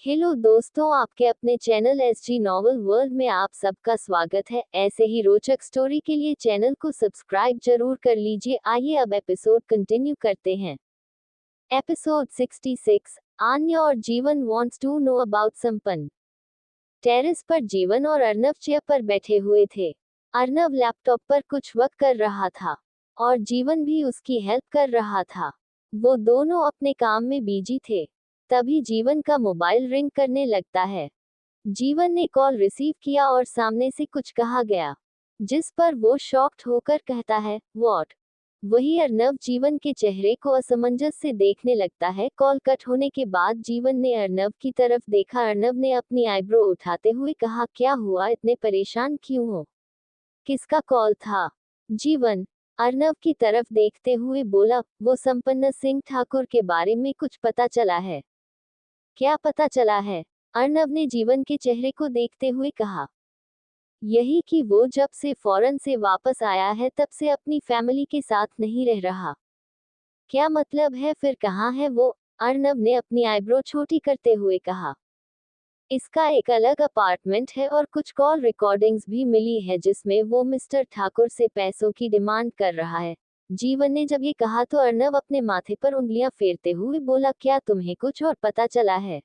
Hello दोस्तों, आपके अपने चैनल एसजी नॉवल वर्ल्ड में आप सबका स्वागत है। ऐसे ही रोचक स्टोरी के लिए चैनल को सब्सक्राइब जरूर कर लीजिए। आइए अब एपिसोड कंटिन्यू करते हैं। एपिसोड 66। आन्या और जीवन वांट्स टू नो अबाउट संपन्न। टेरेस पर जीवन और अर्नव चेयर पर बैठे हुए थे। अर्नव लैपटॉप पर कुछ वर्क कर रहा था और जीवन भी उसकी हेल्प कर रहा था। वो दोनों अपने काम में बिजी थे। तभी जीवन का मोबाइल रिंग करने लगता है। जीवन ने कॉल रिसीव किया और सामने से कुछ कहा गया, जिस पर वो शॉक्ड होकर कहता है, व्हाट। वही अर्नव जीवन के चेहरे को असमंजस से देखने लगता है। कॉल कट होने के बाद जीवन ने अर्नव की तरफ देखा। अर्नव ने अपनी आईब्रो उठाते हुए कहा, क्या हुआ, इतने परेशान क्यों हो? किसका कॉल था? जीवन अर्नव की तरफ देखते हुए बोला, वो संपन्न सिंह ठाकुर के बारे में कुछ पता चला है। क्या पता चला है? अर्नव ने जीवन के चेहरे को देखते हुए कहा, यही कि वो जब से फॉरेन से वापस आया है तब से अपनी फैमिली के साथ नहीं रह रहा। क्या मतलब है, फिर कहाँ है वो? अर्नव ने अपनी आईब्रो छोटी करते हुए कहा, इसका एक अलग अपार्टमेंट है और कुछ कॉल रिकॉर्डिंग्स भी मिली है जिसमें वो मिस्टर ठाकुर से पैसों की डिमांड कर रहा है। जीवन ने जब ये कहा तो अर्नव अपने माथे पर उंगलियां फेरते हुए बोला, क्या तुम्हें कुछ और पता चला है?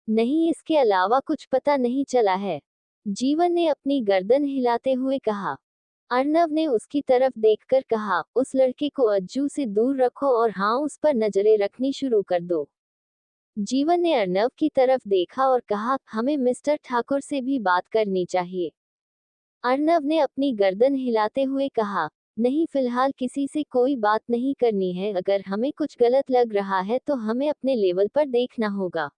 नहीं, इसके अलावा कुछ पता नहीं चला है। जीवन ने अपनी गर्दन हिलाते हुए कहा। अर्नव ने उसकी तरफ देखकर कहा, उस लड़के को अज्जू से दूर रखो और हाँ, उस पर नजरें रखनी शुरू कर दो। जीवन ने अर्नव की तरफ देखा और कहा, हमें मिस्टर ठाकुर से भी बात करनी चाहिए। अर्नव ने अपनी गर्दन हिलाते हुए कहा, नहीं, फिलहाल किसी से कोई बात नहीं करनी है। अगर हमें कुछ गलत लग रहा है तो हमें अपने लेवल पर देखना होगा।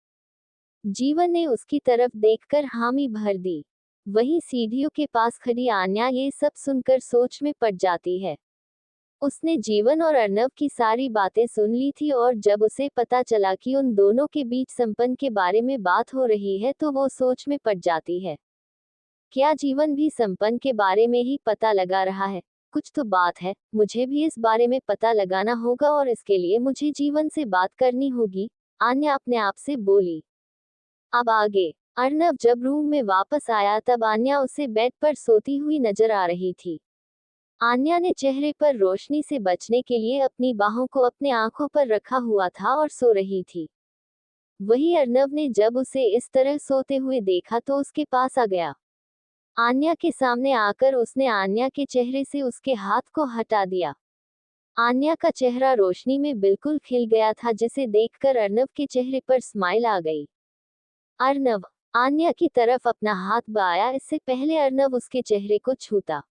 जीवन ने उसकी तरफ देखकर हामी भर दी। वहीं सीढ़ियों के पास खड़ी आन्या ये सब सुनकर सोच में पड़ जाती है। उसने जीवन और अर्नव की सारी बातें सुन ली थी और जब उसे पता चला कि उन दोनों के बीच संपन्न के बारे में बात हो रही है तो वो सोच में पड़ जाती है। क्या जीवन भी संपन्न के बारे में ही पता लगा रहा है? कुछ तो बात है, मुझे भी इस बारे में पता लगाना होगा और इसके लिए मुझे जीवन से बात करनी होगी, आन्या अपने आप से बोली। अब आगे। अर्नव जब रूम में वापस आया तब आन्या उसे बेड पर सोती हुई नजर आ रही थी। आन्या ने चेहरे पर रोशनी से बचने के लिए अपनी बाहों को अपने आंखों पर रखा हुआ था और सो रही थी। वही अर्नव ने जब उसे इस तरह सोते हुए देखा तो उसके पास आ गया। आन्या के सामने आकर उसने आन्या के चेहरे से उसके हाथ को हटा दिया। आन्या का चेहरा रोशनी में बिल्कुल खिल गया था, जिसे देखकर अर्नव के चेहरे पर स्माइल आ गई। अर्नव आन्या की तरफ अपना हाथ बढ़ाया, इससे पहले अर्नव उसके चेहरे को छूता।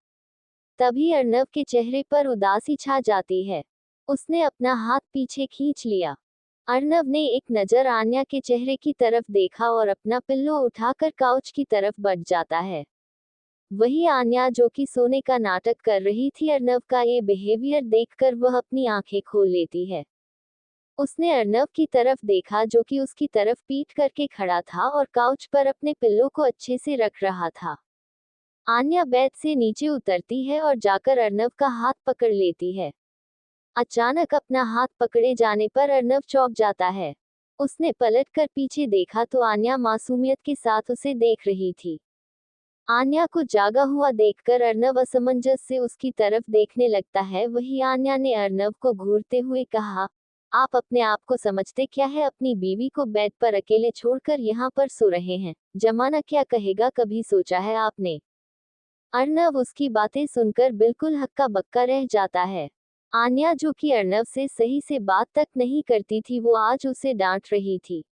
तभी अर्नव के चेहरे पर उदासी छा जाती है। उसने अपना हाथ पीछे खींच लिया। अर्नव ने एक नजर आन्या के चेहरे की तरफ देखा और अपना पिल्लो उठाकर काउच की तरफ बढ़ जाता है। वही आन्या जो कि सोने का नाटक कर रही थी, अर्नव का ये बिहेवियर देखकर वह अपनी आंखें खोल लेती है। उसने अर्नव की तरफ देखा जो कि उसकी तरफ पीठ करके खड़ा था और काउच पर अपने पिल्लो को अच्छे से रख रहा था। आन्या बेड से नीचे उतरती है और जाकर अर्नव का हाथ पकड़ लेती है। अचानक अपना हाथ पकड़े जाने पर अर्नव चौंक जाता है। उसने पलटकर पीछे देखा तो आन्या मासूमियत के साथ उसे देख रही थी। आन्या को जागा हुआ देखकर अर्नव असमंजस से उसकी तरफ देखने लगता है। वही आन्या ने अर्नव को घूरते हुए कहा, आप अपने आप को समझते क्या है? अपनी बीवी को बेड पर अकेले छोड़कर यहाँ पर सो रहे हैं। जमाना क्या कहेगा, कभी सोचा है आपने? अर्नव उसकी बातें सुनकर बिल्कुल हक्का बक्का रह जाता है। आन्या जो कि अर्नव से सही से बात तक नहीं करती थी, वो आज उसे डांट रही थी।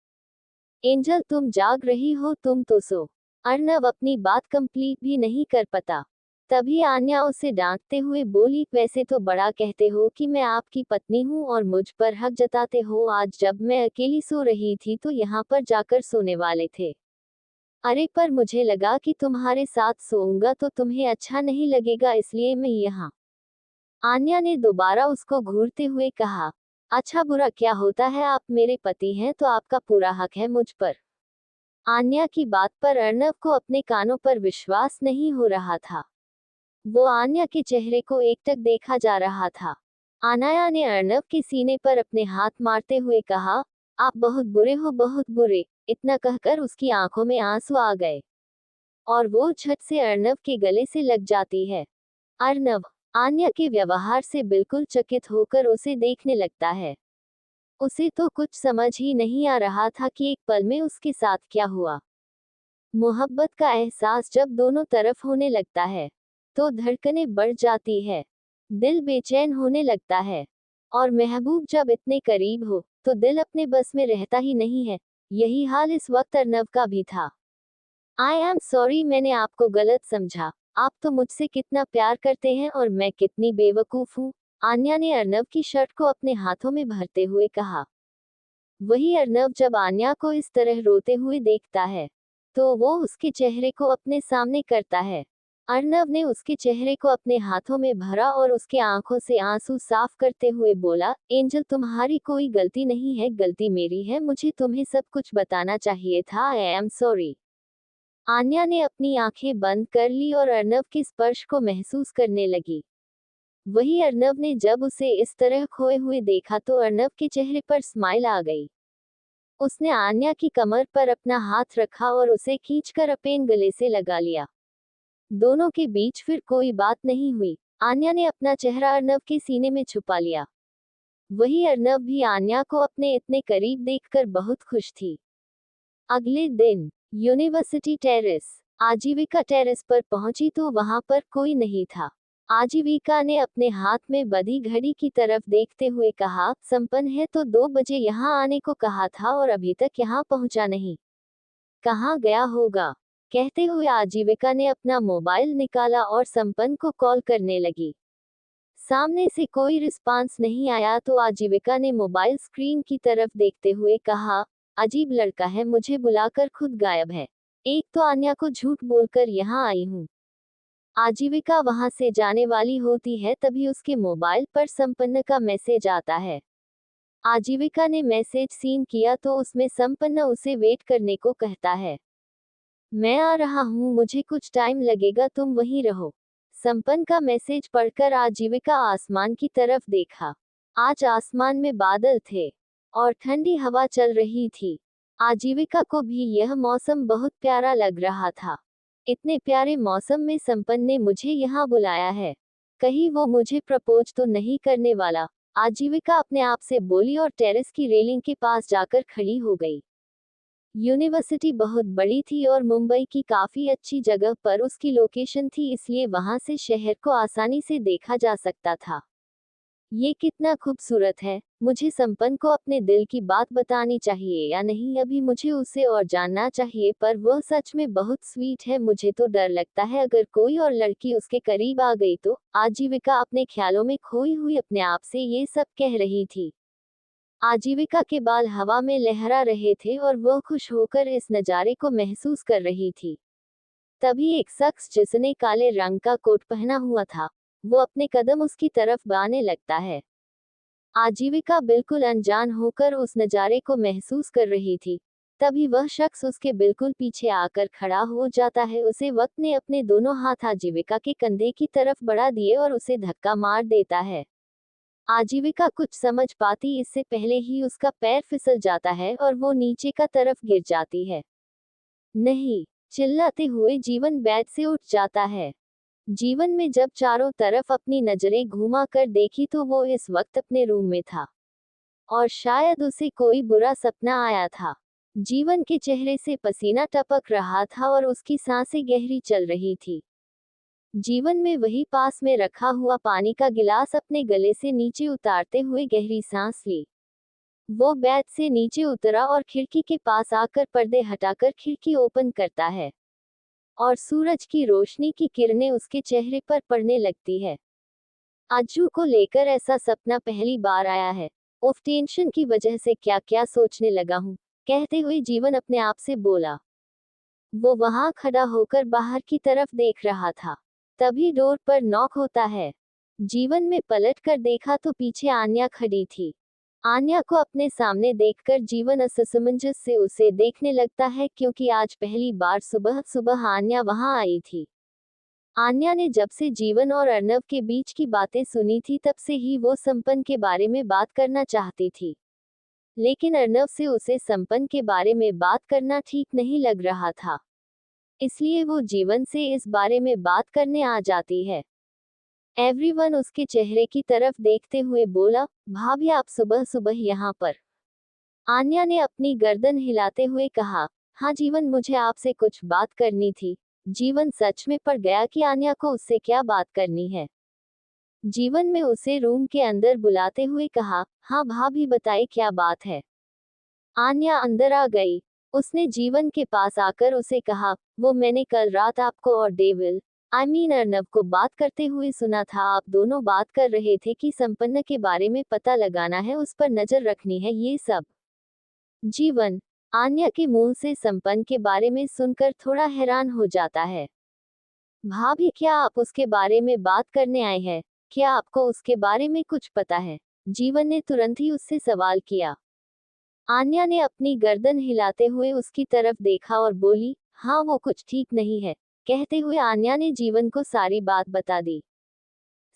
एंजल, तुम जाग रही हो, तुम तो सो। अर्नव अपनी बात कंप्लीट भी नहीं कर पाता। तभी आन्या उसे डांटते हुए बोली, वैसे तो बड़ा कहते हो कि मैं आपकी पत्नी हूँ और मुझ पर हक जताते हो। आज जब मैं अकेली सो रही थी तो यहाँ पर जाकर सोने वाले थे। अरे पर मुझे लगा कि तुम्हारे साथ सोऊंगा तो तुम्हें अच्छा नहीं लगेगा, इसलिए मैं यहाँ। आन्या ने दोबारा उसको घूरते हुए कहा, अच्छा बुरा क्या होता है, आप मेरे पति हैं तो आपका पूरा हक है मुझ पर। आन्या की बात पर अर्नव को अपने कानों पर विश्वास नहीं हो रहा था। वो आन्या के चेहरे को एकटक देखा जा रहा था। आन्या ने अर्नव के सीने पर अपने हाथ मारते हुए कहा, आप बहुत बुरे हो, बहुत बुरे। इतना कहकर उसकी आंखों में आंसू आ गए और वो झट से अर्नव के गले से लग जाती है। अर्नव आन्या के व्यवहार से बिल्कुल चकित होकर उसे देखने लगता है। उसे तो कुछ समझ ही नहीं आ रहा था कि एक पल में उसके साथ क्या हुआ। मोहब्बत का एहसास जब दोनों तरफ होने लगता है तो धड़कनें बढ़ जाती है, दिल बेचैन होने लगता है, और महबूब जब इतने करीब हो तो दिल अपने बस में रहता ही नहीं है। यही हाल इस वक्त अर्नव का भी था। आई एम सॉरी, मैंने आपको गलत समझा। आप तो मुझसे कितना प्यार करते हैं और मैं कितनी बेवकूफ हूँ, आन्या ने अर्नव की शर्ट को अपने हाथों में भरते हुए कहा। वही अर्नव जब आन्या को इस तरह रोते हुए देखता है तो वो उसके चेहरे को अपने सामने करता है। अर्नव ने उसके चेहरे को अपने हाथों में भरा और उसके आंखों से आंसू साफ करते हुए बोला, एंजल तुम्हारी कोई गलती नहीं है, गलती मेरी है, मुझे तुम्हें सब कुछ बताना चाहिए था, आई एम सॉरी। आन्या ने अपनी आंखें बंद कर ली और अर्नव के स्पर्श को महसूस करने लगी। वही अर्नव ने जब उसे इस तरह खोए हुए देखा तो अर्नव के चेहरे पर स्माइल आ गई। उसने आन्या की कमर पर अपना हाथ रखा और उसे खींचकर अपने गले से लगा लिया। दोनों के बीच फिर कोई बात नहीं हुई। आन्या ने अपना चेहरा अर्नव के सीने में छुपा लिया। वही अर्नव भी आन्या को अपने इतने करीब देखकर बहुत खुश थी। अगले दिन यूनिवर्सिटी टेरेस, आजीविका टेरेस पर पहुंची तो वहां पर कोई नहीं था। आजीविका ने अपने हाथ में बंधी घड़ी की तरफ देखते हुए कहा, संपन्न है तो 2 बजे यहाँ आने को कहा था और अभी तक यहाँ पहुंचा नहीं, कहाँ गया होगा। कहते हुए आजीविका ने अपना मोबाइल निकाला और संपन्न को कॉल करने लगी। सामने से कोई रिस्पांस नहीं आया तो आजीविका ने मोबाइल स्क्रीन की तरफ देखते हुए कहा, अजीब लड़का है, मुझे बुलाकर खुद गायब है। एक तो आन्या को झूठ बोलकर यहाँ आई हूँ। आजीविका वहां से जाने वाली होती है तभी उसके मोबाइल पर संपन्न का मैसेज आता है। आजीविका ने मैसेज सीन किया तो उसमें संपन्न उसे वेट करने को कहता है। मैं आ रहा हूँ, मुझे कुछ टाइम लगेगा, तुम वहीं रहो। संपन्न का मैसेज पढ़कर आजीविका आसमान की तरफ देखा। आज आसमान में बादल थे और ठंडी हवा चल रही थी। आजीविका को भी यह मौसम बहुत प्यारा लग रहा था। इतने प्यारे मौसम में संपन्न ने मुझे यहाँ बुलाया है, कहीं वो मुझे प्रपोज तो नहीं करने वाला, आजीविका अपने आप से बोली और टेरेस की रेलिंग के पास जाकर खड़ी हो गई। यूनिवर्सिटी बहुत बड़ी थी और मुंबई की काफी अच्छी जगह पर उसकी लोकेशन थी, इसलिए वहां से शहर को आसानी से देखा जा सकता था। ये कितना खूबसूरत है, मुझे संपन्न को अपने दिल की बात बतानी चाहिए या नहीं, अभी मुझे उसे और जानना चाहिए, पर वह सच में बहुत स्वीट है, मुझे तो डर लगता है अगर कोई और लड़की उसके करीब आ गई तो। आजीविका अपने ख्यालों में खोई हुई अपने आप से ये सब कह रही थी। आजीविका के बाल हवा में लहरा रहे थे और वह खुश होकर इस नज़ारे को महसूस कर रही थी। तभी एक शख्स जिसने काले रंग का कोट पहना हुआ था, वो अपने कदम उसकी तरफ बढ़ाने लगता है। आजीविका बिल्कुल अनजान होकर उस नज़ारे को महसूस कर रही थी। तभी वह शख्स उसके बिल्कुल पीछे आकर खड़ा हो जाता है। उसे वक्त ने अपने दोनों हाथ आजीविका के कंधे की तरफ बढ़ा दिए और उसे धक्का मार देता है। आजीविका कुछ समझ पाती इससे पहले ही उसका पैर फिसल जाता है और वो नीचे का तरफ गिर जाती है। नहीं, चिल्लाते हुए जीवन बेड से उठ जाता है। जीवन में जब चारों तरफ अपनी नजरें घुमा कर देखी तो वो इस वक्त अपने रूम में था और शायद उसे कोई बुरा सपना आया था। जीवन के चेहरे से पसीना टपक रहा था और उसकी सांसें गहरी चल रही थी। जीवन में वही पास में रखा हुआ पानी का गिलास अपने गले से नीचे उतारते हुए गहरी सांस ली। वो बेड से नीचे उतरा और खिड़की के पास आकर पर्दे हटाकर खिड़की ओपन करता है और सूरज की रोशनी की किरणें उसके चेहरे पर पड़ने लगती है। अज्जू को लेकर ऐसा सपना पहली बार आया है। उफ, टेंशन की वजह से क्या क्या सोचने लगा हूँ, कहते हुए जीवन अपने आप से बोला। वो वहां खड़ा होकर बाहर की तरफ देख रहा था। तभी डोर पर नॉक होता है। जीवन में पलट कर देखा तो पीछे आन्या खड़ी थी। आन्या को अपने सामने देखकर जीवन असमंजस से उसे देखने लगता है क्योंकि आज पहली बार सुबह सुबह आन्या वहां आई थी। आन्या ने जब से जीवन और अर्नव के बीच की बातें सुनी थी तब से ही वो संपन्न के बारे में बात करना चाहती थी। लेकिन अर्नव से उसे संपन्न के बारे में बात करना ठीक नहीं लग रहा था, इसलिए वो जीवन से इस बारे में बात करने आ जाती है। एवरीवन उसके चेहरे की तरफ देखते हुए बोला, भाभी आप सुबह सुबह यहाँ पर? आन्या ने अपनी गर्दन हिलाते हुए कहा, हाँ जीवन, मुझे आपसे कुछ बात करनी थी। जीवन सच में पड़ गया कि आन्या को उससे क्या बात करनी है। जीवन में उसे रूम के अंदर बुलाते हुए कहा, हाँ भाभी बताए क्या बात है। आन्या अंदर आ गई। उसने जीवन के पास आकर उसे कहा, वो मैंने कल रात आपको और डेविल अर्नव को बात करते हुए सुना था। आप दोनों बात कर रहे थे कि संपन्न के बारे में पता लगाना है, उस पर नजर रखनी है, ये सब। जीवन आन्या के मुंह से संपन्न के बारे में सुनकर थोड़ा हैरान हो जाता है। भाभी क्या आप उसके बारे में बात करने आए हैं? क्या आपको उसके बारे में कुछ पता है? जीवन ने तुरंत ही उससे सवाल किया। आन्या ने अपनी गर्दन हिलाते हुए उसकी तरफ देखा और बोली, हाँ वो कुछ ठीक नहीं है। कहते हुए आन्या ने जीवन को सारी बात बता दी।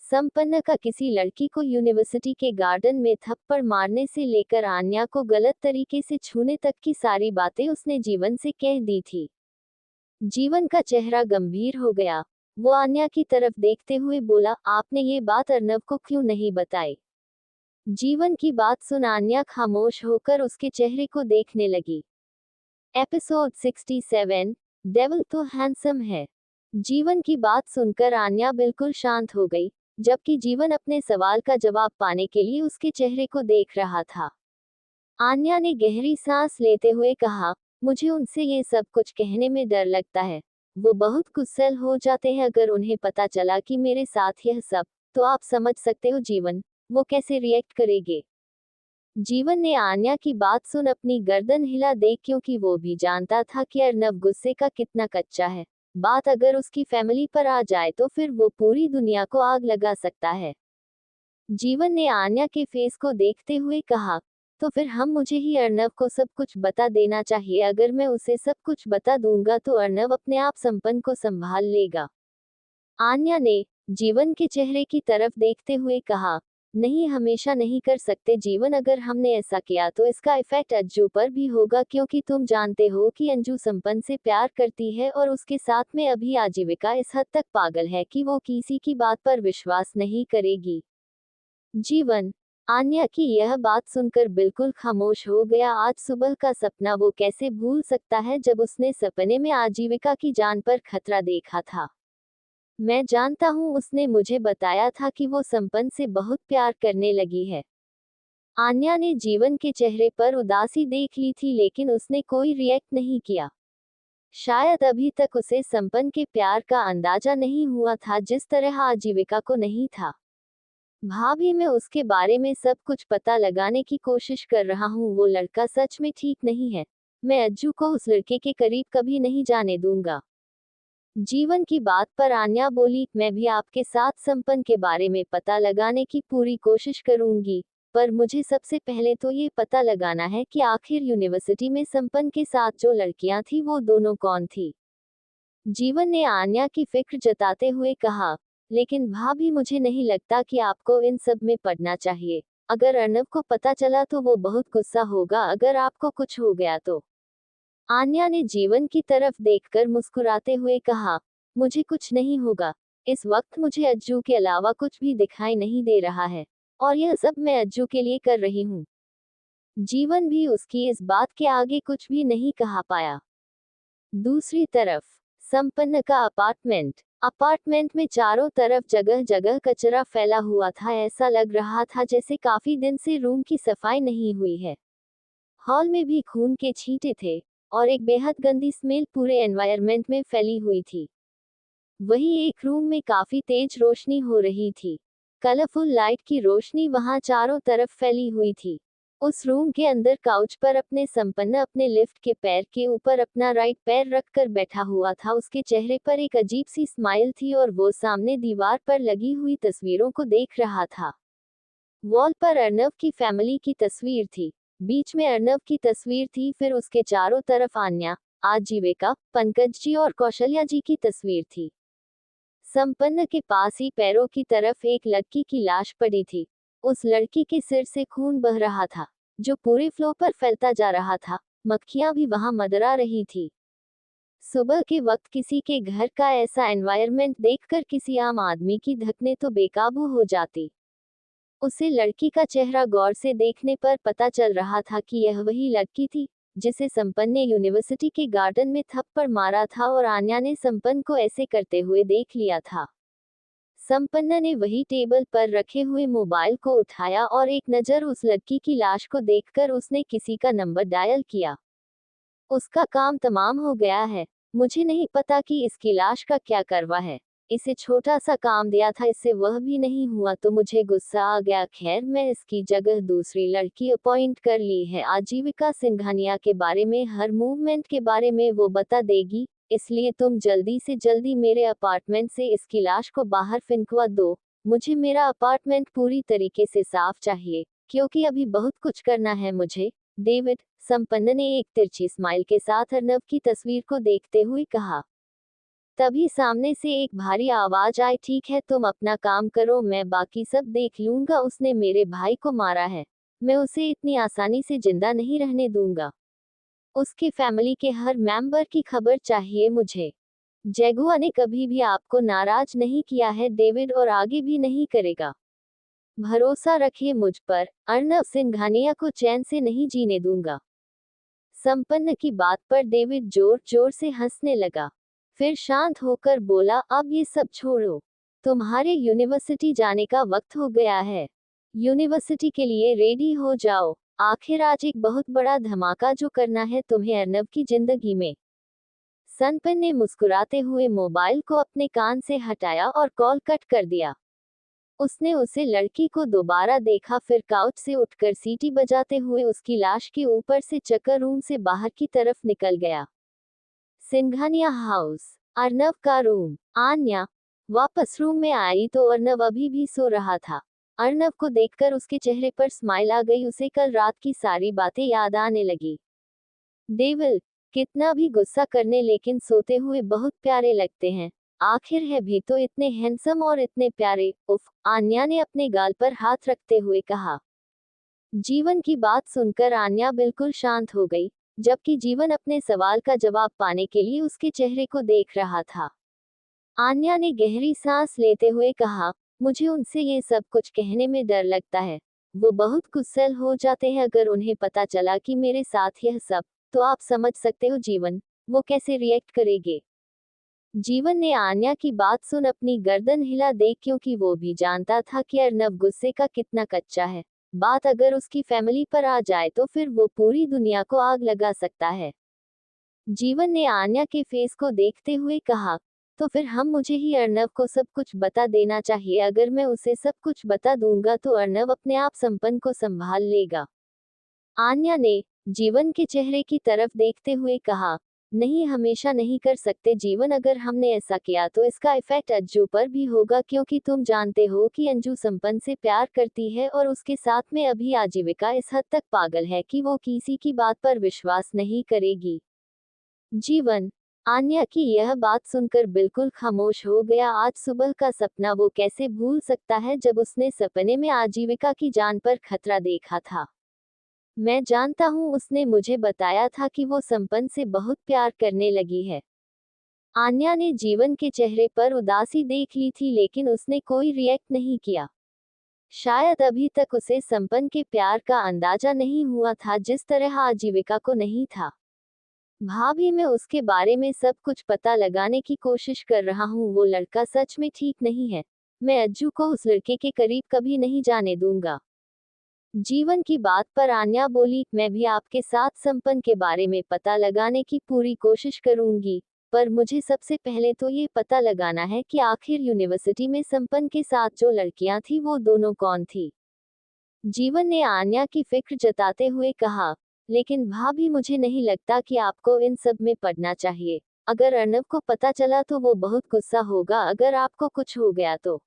संपन्न का किसी लड़की को यूनिवर्सिटी के गार्डन में थप्पड़ मारने से लेकर आन्या को गलत तरीके से छूने तक की सारी बातें उसने जीवन से कह दी थी। जीवन का चेहरा गंभीर हो गया। वो आन्या की तरफ देखते हुए बोला, आपने ये बात अर्नव को क्यों नहीं बताई? जीवन की बात सुन आन्या खामोश होकर उसके चेहरे को देखने लगी। एपिसोड 67, डेविल तो हैंडसम है। जीवन की बात सुनकर आन्या बिल्कुल शांत हो गई, जबकि जीवन अपने सवाल का जवाब पाने के लिए उसके चेहरे को देख रहा था। आन्या ने गहरी सांस लेते हुए कहा, मुझे उनसे ये सब कुछ कहने में डर लगता है। वो बहुत गुस्सैल हो जाते हैं अगर उन्हें पता चला कि मेरे साथ यह सब, तो आप समझ सकते हो जीवन, वो कैसे रिएक्ट करेंगे। जीवन ने आन्या की बात सुन अपनी गर्दन हिला दे, क्योंकि वो भी जानता था कि अर्नव गुस्से का कितना कच्चा है। बात अगर उसकी फैमिली पर आ जाए तो फिर वो पूरी दुनिया को आग लगा सकता है। जीवन ने आन्या के फेस को देखते हुए कहा, तो फिर मुझे ही अर्नव को सब कुछ बता देना चाहिए। अगर मैं उसे सब कुछ बता दूंगा तो अर्नव अपने आप संपन्न को संभाल लेगा। आन्या ने जीवन के चेहरे की तरफ देखते हुए कहा, नहीं, हमेशा नहीं कर सकते जीवन। अगर हमने ऐसा किया तो इसका इफेक्ट अंजू पर भी होगा, क्योंकि तुम जानते हो कि अंजू संपन्न से प्यार करती है और उसके साथ में अभी आजीविका इस हद तक पागल है कि वो किसी की बात पर विश्वास नहीं करेगी। जीवन आन्या की यह बात सुनकर बिल्कुल खामोश हो गया। आज सुबह का सपना वो कैसे भूल सकता है जब उसने सपने में आजीविका की जान पर खतरा देखा था। मैं जानता हूँ, उसने मुझे बताया था कि वो संपन्न से बहुत प्यार करने लगी है। आन्या ने जीवन के चेहरे पर उदासी देख ली थी, लेकिन उसने कोई रिएक्ट नहीं किया। शायद अभी तक उसे संपन्न के प्यार का अंदाजा नहीं हुआ था, जिस तरह आजीविका को नहीं था। भाभी, मैं उसके बारे में सब कुछ पता लगाने की कोशिश कर रहा हूँ। वो लड़का सच में ठीक नहीं है। मैं अज्जू को उस लड़के के करीब कभी नहीं जाने दूंगा। जीवन की बात पर आन्या बोली, मैं भी आपके साथ संपन्न के बारे में पता लगाने की पूरी कोशिश करूंगी, पर मुझे सबसे पहले तो ये पता लगाना है कि आखिर यूनिवर्सिटी में संपन्न के साथ जो लड़कियां थी वो दोनों कौन थी। जीवन ने आन्या की फिक्र जताते हुए कहा, लेकिन भाभी, मुझे नहीं लगता कि आपको इन सब में पड़ना चाहिए। अगर अर्नव को पता चला तो वो बहुत गुस्सा होगा। अगर आपको कुछ हो गया तो। आन्या ने जीवन की तरफ देखकर मुस्कुराते हुए कहा, मुझे कुछ नहीं होगा। इस वक्त मुझे अज्जू के अलावा कुछ भी दिखाई नहीं दे रहा है, और यह सब मैं अज्जू के लिए कर रही हूँ। जीवन भी उसकी इस बात के आगे कुछ भी नहीं कहा पाया। दूसरी तरफ संपन्न का अपार्टमेंट में चारों तरफ जगह जगह कचरा फैला हुआ था। ऐसा लग रहा था जैसे काफी दिन से रूम की सफाई नहीं हुई है। हॉल में भी खून के छींटे थे और एक बेहद गंदी स्मेल पूरे एनवायरनमेंट में फैली हुई थी। वहीं एक रूम में काफी तेज रोशनी हो रही थी। कलरफुल लाइट की रोशनी वहां चारों तरफ फैली हुई थी। उस रूम के अंदर काउच पर संपन्न अपने लिफ्ट के पैर के ऊपर अपना राइट पैर रखकर बैठा हुआ था। उसके चेहरे पर एक अजीब सी स्माइल थी और वो सामने दीवार पर लगी हुई तस्वीरों को देख रहा था। वॉल पर अर्नव की फैमिली की तस्वीर थी। बीच में अर्नव की तस्वीर थी, फिर उसके चारों तरफ आन्या, आजीविका, पंकज जी और कौशल्या जी की तस्वीर थी। संपन्न के पास ही पैरों की तरफ एक लड़की की लाश पड़ी थी। उस लड़की के सिर से खून बह रहा था। जो पूरे फ्लोर पर फैलता जा रहा था। मक्खियां भी वहां मंडरा रही थी। सुबह के वक्त किसी के घर का ऐसा एनवायरनमेंट देखकर किसी आम आदमी की धकने तो बेकाबू हो जाती। उसे लड़की का चेहरा गौर से देखने पर पता चल रहा था कि यह वही लड़की थी जिसे संपन्न ने यूनिवर्सिटी के गार्डन में थप्पड़ मारा था और आन्या ने संपन्न को ऐसे करते हुए देख लिया था। संपन्न ने वही टेबल पर रखे हुए मोबाइल को उठाया और एक नज़र उस लड़की की लाश को देखकर उसने किसी का नंबर डायल किया। उसका काम तमाम हो गया है। मुझे नहीं पता कि इसकी लाश का क्या करवा है। इसे छोटा सा काम दिया था, इससे वह भी नहीं हुआ तो मुझे गुस्सा आ गया। खैर, मैं इसकी जगह दूसरी लड़की अपॉइंट कर ली है। आजीविका सिंघानिया के बारे में, हर मूवमेंट के बारे में वो बता देगी, इसलिए तुम जल्दी से जल्दी मेरे अपार्टमेंट से इसकी लाश को बाहर फेंकवा दो। मुझे मेरा अपार्टमेंट पूरी तरीके से साफ चाहिए, क्योंकि अभी बहुत कुछ करना है मुझे। डेविड, संपन्न ने एक तिरछी स्माइल के साथ अर्नव की तस्वीर को देखते हुए कहा। तभी सामने से एक भारी आवाज आई, ठीक है तुम अपना काम करो, मैं बाकी सब देख लूंगा। उसने मेरे भाई को मारा है, मैं उसे इतनी आसानी से जिंदा नहीं रहने दूंगा। उसके फैमिली के हर मेंबर की खबर चाहिए मुझे। जैगुआ ने कभी भी आपको नाराज नहीं किया है डेविड, और आगे भी नहीं करेगा। भरोसा रखिए मुझ पर, अर्नव सिंघानिया को चैन से नहीं जीने दूंगा। संपन्न की बात पर डेविड जोर जोर से हंसने लगा। फिर शांत होकर बोला, अब ये सब छोड़ो, तुम्हारे यूनिवर्सिटी जाने का वक्त हो गया है। यूनिवर्सिटी के लिए रेडी हो जाओ। आखिर आज एक बहुत बड़ा धमाका जो करना है तुम्हें अर्नव की जिंदगी में। संपन्न ने मुस्कुराते हुए मोबाइल को अपने कान से हटाया और कॉल कट कर दिया। उसने उसे लड़की को दोबारा देखा, फिर काउच से उठकर सीटी बजाते हुए उसकी लाश के ऊपर से चक्कर रूम से बाहर की तरफ निकल गया। सिंघानिया हाउस, अर्नव का रूम। आन्या वापस रूम में आई तो अर्नव अभी भी सो रहा था। अर्नव को देखकर उसके चेहरे पर स्माइल आ गई। उसे कल रात की सारी बातें याद आने लगी। डेविल, कितना भी गुस्सा करने लेकिन सोते हुए बहुत प्यारे लगते हैं। आखिर है भी तो इतने हैंडसम और इतने प्यारे। उफ, आन्या ने अपने गाल पर हाथ रखते हुए कहा। जीवन की बात सुनकर आन्या बिल्कुल शांत हो गई, जबकि जीवन अपने सवाल का जवाब पाने के लिए उसके चेहरे को देख रहा था। आन्या ने गहरी सांस लेते हुए कहा, मुझे उनसे ये सब कुछ कहने में डर लगता है। वो बहुत गुस्सैल हो जाते हैं अगर उन्हें पता चला कि मेरे साथ यह सब, तो आप समझ सकते हो जीवन, वो कैसे रिएक्ट करेंगे। जीवन ने आन्या की बात सुन अपनी गर्दन हिला दे, क्योंकि वो भी जानता था कि अर्नव गुस्से का कितना कच्चा है। बात अगर उसकी फैमिली पर आ जाए तो फिर वो पूरी दुनिया को आग लगा सकता है। जीवन ने आन्या के फेस को देखते हुए कहा, तो फिर मुझे ही अर्नव को सब कुछ बता देना चाहिए। अगर मैं उसे सब कुछ बता दूंगा तो अर्नव अपने आप संपन्न को संभाल लेगा। आन्या ने जीवन के चेहरे की तरफ देखते हुए कहा, नहीं, हमेशा नहीं कर सकते जीवन। अगर हमने ऐसा किया तो इसका इफेक्ट अंजू पर भी होगा, क्योंकि तुम जानते हो कि अंजू संपन्न से प्यार करती है और उसके साथ में अभी आजीविका इस हद तक पागल है कि वो किसी की बात पर विश्वास नहीं करेगी। जीवन आन्या की यह बात सुनकर बिल्कुल खामोश हो गया। आज सुबह का सपना वो कैसे भूल सकता है जब उसने सपने में आजीविका की जान पर खतरा देखा था। मैं जानता हूँ, उसने मुझे बताया था कि वो संपन्न से बहुत प्यार करने लगी है। आन्या ने जीवन के चेहरे पर उदासी देख ली थी, लेकिन उसने कोई रिएक्ट नहीं किया। शायद अभी तक उसे संपन्न के प्यार का अंदाजा नहीं हुआ था, जिस तरह आजीविका को नहीं था। भाभी, मैं उसके बारे में सब कुछ पता लगाने की कोशिश कर रहा हूँ। वो लड़का सच में ठीक नहीं है। मैं अज्जू को उस लड़के के करीब कभी नहीं जाने दूंगा। जीवन की बात पर आन्या बोली, मैं भी आपके साथ संपन्न के बारे में पता लगाने की पूरी कोशिश करूंगी, पर मुझे सबसे पहले तो ये पता लगाना है कि आखिर यूनिवर्सिटी में संपन्न के साथ जो लड़कियां थी वो दोनों कौन थी। जीवन ने आन्या की फिक्र जताते हुए कहा, लेकिन भाभी, मुझे नहीं लगता कि आपको इन सब में पड़ना चाहिए। अगर अर्नव को पता चला तो वो बहुत गुस्सा होगा। अगर आपको कुछ हो गया तो।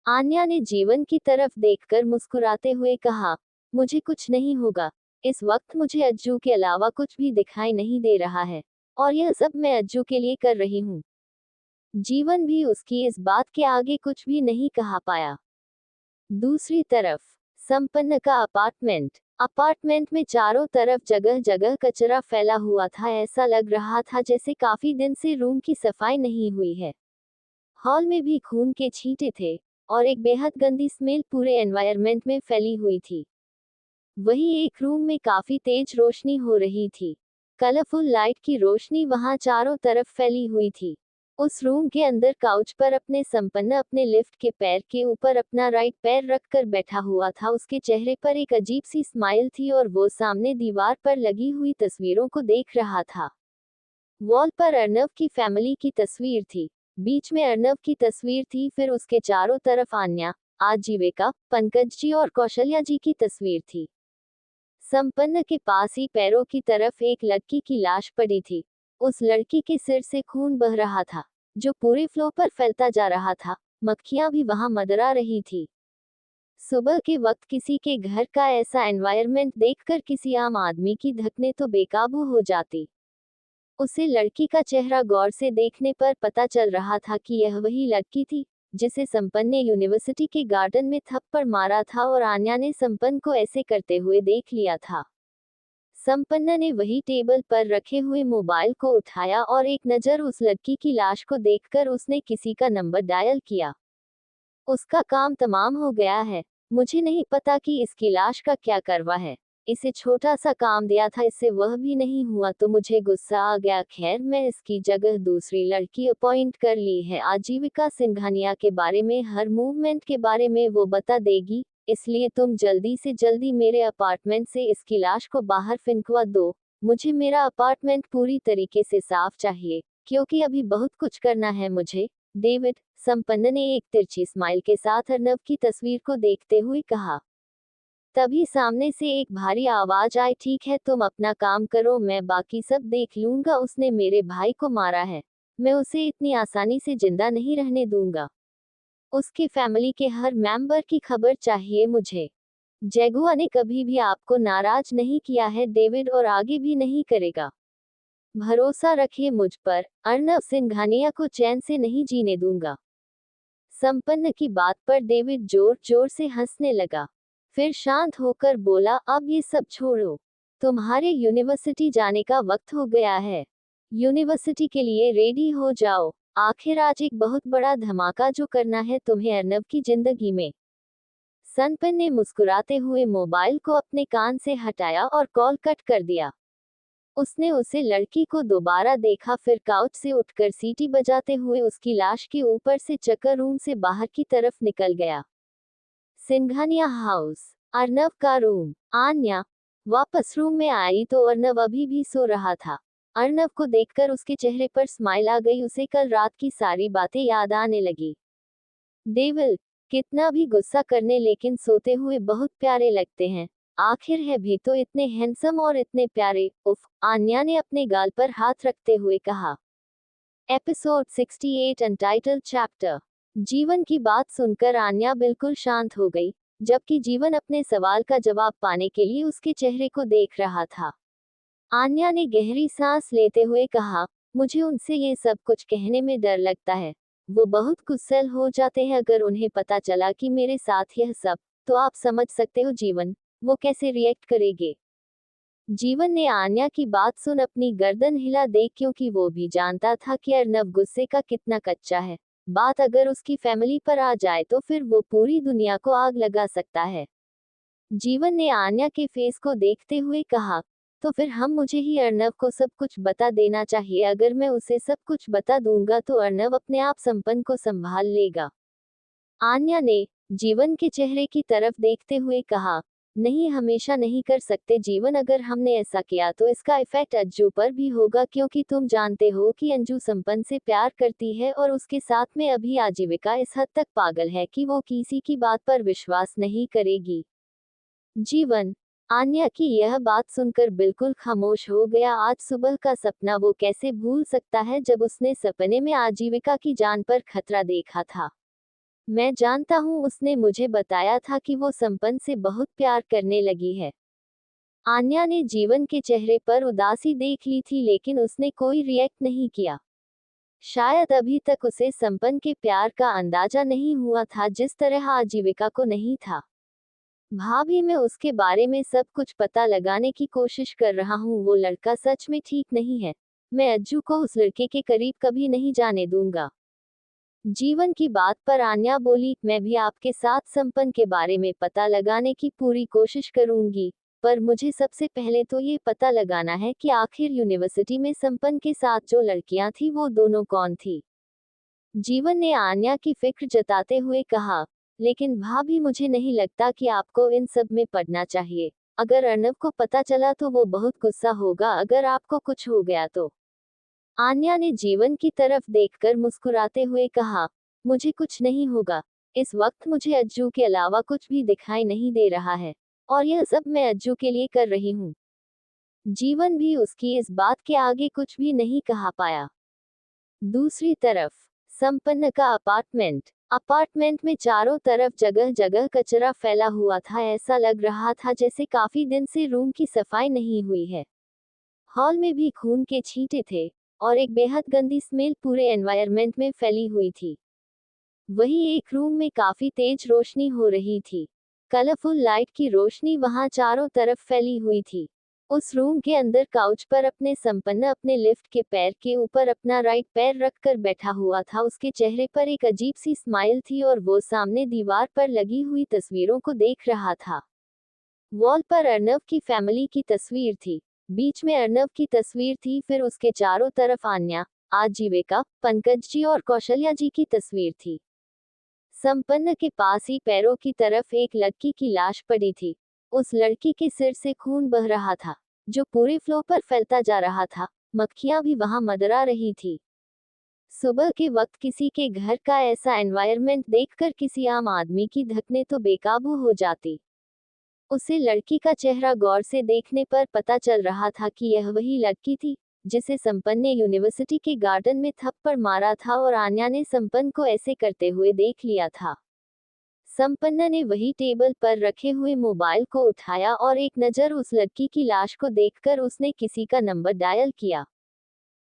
आन्या ने जीवन की तरफ देखकर मुस्कुराते हुए कहा, मुझे कुछ नहीं होगा। इस वक्त मुझे अज्जू के अलावा कुछ भी दिखाई नहीं दे रहा है, और यह सब मैं अज्जू के लिए कर रही हूँ। जीवन भी उसकी इस बात के आगे कुछ भी नहीं कहा पाया। दूसरी तरफ संपन्न का अपार्टमेंट। अपार्टमेंट में चारों तरफ जगह जगह कचरा फैला हुआ था। ऐसा लग रहा था जैसे काफी दिन से रूम की सफाई नहीं हुई है। हॉल में भी खून के छींटे थे और एक बेहद गंदी स्मेल पूरे एनवायरनमेंट में फैली हुई थी। वहीं एक रूम में काफी तेज रोशनी हो रही थी। कलरफुल लाइट की रोशनी वहां चारों तरफ फैली हुई थी। उस रूम के अंदर काउच पर अपने संपन्न अपने लिफ्ट के पैर के ऊपर अपना राइट पैर रखकर बैठा हुआ था। उसके चेहरे पर एक अजीब सी स्माइल थी और वो सामने दीवार पर लगी हुई तस्वीरों को देख रहा था। वॉल पर अर्नव की फैमिली की तस्वीर थी। बीच में अर्नव की तस्वीर थी, फिर उसके चारों तरफ आन्या, आजीविका, पंकज जी और कौशल्या जी की तस्वीर थी। संपन्न के पास ही पैरों की तरफ एक लड़की की लाश पड़ी थी। उस लड़की के सिर से खून बह रहा था, जो पूरे फ्लोर पर फैलता जा रहा था। मक्खियां भी वहां मंडरा रही थी। सुबह के वक्त किसी के घर का ऐसा एनवायरनमेंट देखकर किसी आम आदमी की धकने तो बेकाबू हो जाती। उसे लड़की का चेहरा गौर से देखने पर पता चल रहा था कि यह वही लड़की थी जिसे संपन्न ने यूनिवर्सिटी के गार्डन में थप्पड़ मारा था और आन्या ने संपन्न को ऐसे करते हुए देख लिया था। संपन्न ने वही टेबल पर रखे हुए मोबाइल को उठाया और एक नज़र उस लड़की की लाश को देखकर उसने किसी का नंबर डायल किया। उसका काम तमाम हो गया है। मुझे नहीं पता कि इसकी लाश का क्या करवा है। इसे छोटा सा काम दिया था, इससे वह भी नहीं हुआ तो मुझे गुस्सा आ गया। खैर, मैं इसकी जगह दूसरी लड़की अपॉइंट कर ली है। आजीविका सिंघानिया के बारे में, हर मूवमेंट के बारे में वो बता देगी, इसलिए तुम जल्दी से जल्दी मेरे अपार्टमेंट से इसकी लाश को बाहर फेंकवा दो। मुझे मेरा अपार्टमेंट पूरी तरीके से साफ चाहिए, क्योंकि अभी बहुत कुछ करना है मुझे। डेविड, संपन्न ने एक तिरछी स्माइल के साथ अर्नव की तस्वीर को देखते हुए कहा। तभी सामने से एक भारी आवाज आई, ठीक है तुम अपना काम करो, मैं बाकी सब देख लूंगा। उसने मेरे भाई को मारा है, मैं उसे इतनी आसानी से जिंदा नहीं रहने दूंगा। उसके फैमिली के हर मेंबर की खबर चाहिए मुझे। जैगुआ ने कभी भी आपको नाराज नहीं किया है डेविड, और आगे भी नहीं करेगा। भरोसा रखिए मुझ पर, अर्नव सिंघानिया को चैन से नहीं जीने दूंगा। संपन्न की बात पर डेविड जोर जोर से हंसने लगा। फिर शांत होकर बोला, अब ये सब छोड़ो, तुम्हारे यूनिवर्सिटी जाने का वक्त हो गया है। यूनिवर्सिटी के लिए रेडी हो जाओ। आखिर आज एक बहुत बड़ा धमाका जो करना है तुम्हें अर्नव की जिंदगी में। संपन्न ने मुस्कुराते हुए मोबाइल को अपने कान से हटाया और कॉल कट कर दिया। उसने उसे लड़की को दोबारा देखा, फिर काउच से उठकर सीटी बजाते हुए उसकी लाश के ऊपर से चक्कर रूम से बाहर की तरफ निकल गया। सिंघानिया हाउस, अर्नव का रूम। आन्या वापस रूम में आई तो अर्नव अभी भी सो रहा था। अर्नव को देखकर उसके चेहरे पर स्माइल आ गई। उसे कल रात की सारी बातें याद आने लगी। डेविल, कितना भी गुस्सा करने लेकिन सोते हुए बहुत प्यारे लगते हैं। आखिर है भी तो इतने हैंडसम और इतने प्यारे। उफ, आन्या ने अपने गाल पर हाथ रखते हुए कहा। Episode 68 untitled chapter. जीवन की बात सुनकर आन्या बिल्कुल शांत हो गई, जबकि जीवन अपने सवाल का जवाब पाने के लिए उसके चेहरे को देख रहा था। आन्या ने गहरी सांस लेते हुए कहा, मुझे उनसे ये सब कुछ कहने में डर लगता है। वो बहुत गुस्सैल हो जाते हैं अगर उन्हें पता चला कि मेरे साथ यह सब, तो आप समझ सकते हो जीवन, वो कैसे रिएक्ट करेंगे। जीवन ने आन्या की बात सुन अपनी गर्दन हिला दे, क्योंकि वो भी जानता था कि अर्नव गुस्से का कितना कच्चा है। बात अगर उसकी फैमिली पर आ जाए तो फिर वो पूरी दुनिया को आग लगा सकता है। जीवन ने आन्या के फेस को देखते हुए कहा, तो फिर मुझे ही अर्नव को सब कुछ बता देना चाहिए। अगर मैं उसे सब कुछ बता दूंगा तो अर्नव अपने आप संपन्न को संभाल लेगा। आन्या ने जीवन के चेहरे की तरफ देखते हुए कहा, नहीं, हमेशा नहीं कर सकते जीवन। अगर हमने ऐसा किया तो इसका इफेक्ट अंजू पर भी होगा, क्योंकि तुम जानते हो कि अंजू संपन्न से प्यार करती है और उसके साथ में अभी आजीविका इस हद तक पागल है कि वो किसी की बात पर विश्वास नहीं करेगी। जीवन आन्या की यह बात सुनकर बिल्कुल खामोश हो गया। आज सुबह का सपना वो कैसे भूल सकता है जब उसने सपने में आजीविका की जान पर खतरा देखा था। मैं जानता हूँ, उसने मुझे बताया था कि वो संपन्न से बहुत प्यार करने लगी है। आन्या ने जीवन के चेहरे पर उदासी देख ली थी, लेकिन उसने कोई रिएक्ट नहीं किया। शायद अभी तक उसे संपन्न के प्यार का अंदाजा नहीं हुआ था, जिस तरह आजीविका को नहीं था। भाभी, मैं उसके बारे में सब कुछ पता लगाने की कोशिश कर रहा हूँ। वो लड़का सच में ठीक नहीं है। मैं अज्जू को उस लड़के के करीब कभी नहीं जाने दूंगा। जीवन की बात पर आन्या बोली, मैं भी आपके साथ संपन्न के बारे में पता लगाने की पूरी कोशिश करूंगी, पर मुझे सबसे पहले तो ये पता लगाना है कि आखिर यूनिवर्सिटी में संपन्न के साथ जो लड़कियां थी वो दोनों कौन थी। जीवन ने आन्या की फिक्र जताते हुए कहा, लेकिन भाभी, मुझे नहीं लगता कि आपको इन सब में पड़ना चाहिए। अगर अर्नव को पता चला तो वो बहुत गुस्सा होगा। अगर आपको कुछ हो गया तो। आन्या ने जीवन की तरफ देखकर मुस्कुराते हुए कहा, मुझे कुछ नहीं होगा। इस वक्त मुझे अज्जू के अलावा कुछ भी दिखाई नहीं दे रहा है, और यह सब मैं अज्जू के लिए कर रही हूँ। जीवन भी उसकी इस बात के आगे कुछ भी नहीं कहा पाया। दूसरी तरफ संपन्न का अपार्टमेंट में चारों तरफ जगह जगह कचरा फैला हुआ था। ऐसा लग रहा था जैसे काफी दिन से रूम की सफाई नहीं हुई है। हॉल में भी खून के छींटे थे, और एक बेहद गंदी स्मेल पूरे एनवायरनमेंट में फैली हुई थी। वहीं एक रूम में काफी तेज रोशनी हो रही थी। कलरफुल लाइट की रोशनी वहां चारों तरफ फैली हुई थी। उस रूम के अंदर काउच पर अपने संपन्न अपने लिफ्ट के पैर के ऊपर अपना राइट पैर रखकर बैठा हुआ था। उसके चेहरे पर एक अजीब सी स्माइल थी और वो सामने दीवार पर लगी हुई तस्वीरों को देख रहा था। वॉल पर अर्नव की फैमिली की तस्वीर थी। बीच में अर्नव की तस्वीर थी, फिर उसके चारों तरफ आन्या, आजीविका, पंकज जी और कौशल्या जी की तस्वीर थी। संपन्न के पास ही पैरों की तरफ एक लड़की की लाश पड़ी थी। उस लड़की के सिर से खून बह रहा था, जो पूरे फ्लोर पर फैलता जा रहा था। मक्खियां भी वहां मंडरा रही थी। सुबह के वक्त किसी के घर का ऐसा एनवायरनमेंट देखकर किसी आम आदमी की धकने तो बेकाबू हो जाती। उसे लड़की का चेहरा गौर से देखने पर पता चल रहा था कि यह वही लड़की थी जिसे संपन्न ने यूनिवर्सिटी के गार्डन में थप्पड़ मारा था, और आन्या ने संपन्न को ऐसे करते हुए देख लिया था। संपन्न ने वही टेबल पर रखे हुए मोबाइल को उठाया और एक नज़र उस लड़की की लाश को देखकर उसने किसी का नंबर डायल किया।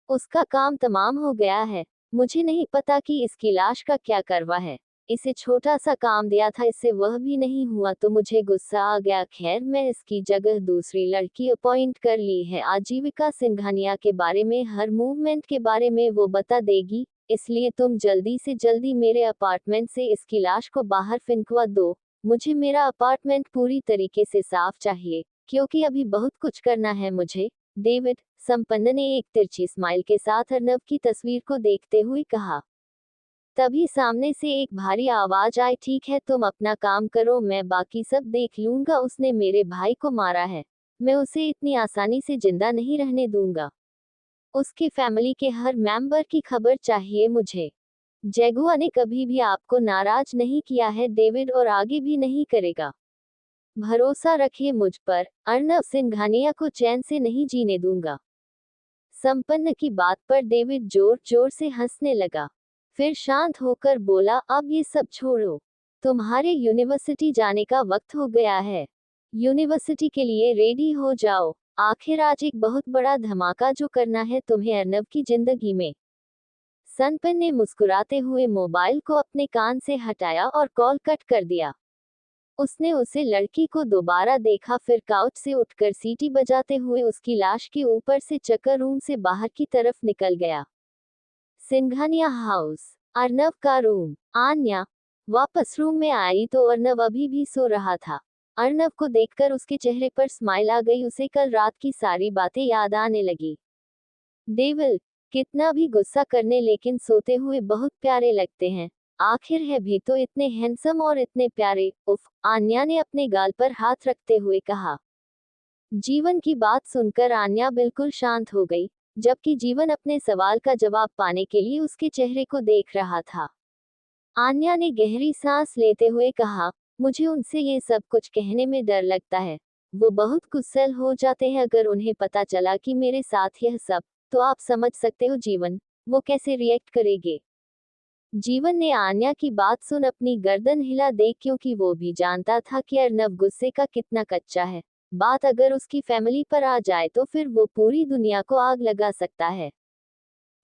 उसका काम तमाम हो गया है। मुझे नहीं पता कि इसकी लाश का क्या करवा है। इसे छोटा सा काम दिया था, इससे वह भी नहीं हुआ तो मुझे गुस्सा आ गया। खैर, मैं इसकी जगह दूसरी लड़की अपॉइंट कर ली है। आजीविका सिंघानिया के बारे में, हर मूवमेंट के बारे में वो बता देगी, इसलिए तुम जल्दी से जल्दी मेरे अपार्टमेंट से इसकी लाश को बाहर फेंकवा दो। मुझे मेरा अपार्टमेंट पूरी तरीके से साफ चाहिए, क्योंकि अभी बहुत कुछ करना है मुझे। डेविड, संपन्न ने एक तिरछी स्माइल के साथ अर्नव की तस्वीर को देखते हुए कहा। तभी सामने से एक भारी आवाज आई, ठीक है, तुम अपना काम करो, मैं बाकी सब देख लूंगा। उसने मेरे भाई को मारा है। मैं उसे इतनी आसानी से जिंदा नहीं रहने दूंगा। उसके फैमिली के हर मेंबर की खबर चाहिए मुझे। जैगुआ ने कभी भी आपको नाराज नहीं किया है डेविड, और आगे भी नहीं करेगा। भरोसा रखिए मुझ पर। अर्नव सिंघानिया को चैन से नहीं जीने दूंगा। संपन्न की बात पर डेविड जोर जोर से हंसने लगा। फिर शांत होकर बोला, अब ये सब छोड़ो। तुम्हारे यूनिवर्सिटी जाने का वक्त हो गया है। यूनिवर्सिटी के लिए रेडी हो जाओ। आखिर आज एक बहुत बड़ा धमाका जो करना है तुम्हें अर्नव की जिंदगी में। संपन्न ने मुस्कुराते हुए मोबाइल को अपने कान से हटाया और कॉल कट कर दिया। उसने उसे लड़की को दोबारा देखा, फिर काउच से उठकर सीटी बजाते हुए उसकी लाश के ऊपर से चक्कर रूम से बाहर की तरफ निकल गया। सिंघानिया हाउस, अर्नव का रूम। आन्या वापस रूम में आई तो अर्नव अभी भी सो रहा था। अर्नव को देखकर उसके चेहरे पर स्माइल आ गई। उसे कल रात की सारी बातें याद आने लगी। डेविल, कितना भी गुस्सा करने लेकिन सोते हुए बहुत प्यारे लगते हैं। आखिर है भी तो इतने हैंडसम और इतने प्यारे। उफ, आन्या ने अपने गाल पर हाथ रखते हुए कहा। जीवन की बात सुनकर आन्या बिल्कुल शांत हो गई, जबकि जीवन अपने सवाल का जवाब पाने के लिए उसके चेहरे को देख रहा था। आन्या ने गहरी सांस लेते हुए कहा, मुझे उनसे ये सब कुछ कहने में डर लगता है। वो बहुत गुस्सैल हो जाते हैं। अगर उन्हें पता चला कि मेरे साथ यह सब, तो आप समझ सकते हो जीवन, वो कैसे रिएक्ट करेंगे। जीवन ने आन्या की बात सुन अपनी गर्दन हिला दे, क्योंकि वो भी जानता था कि अर्नव गुस्से का कितना कच्चा है। बात अगर उसकी फैमिली पर आ जाए तो फिर वो पूरी दुनिया को आग लगा सकता है।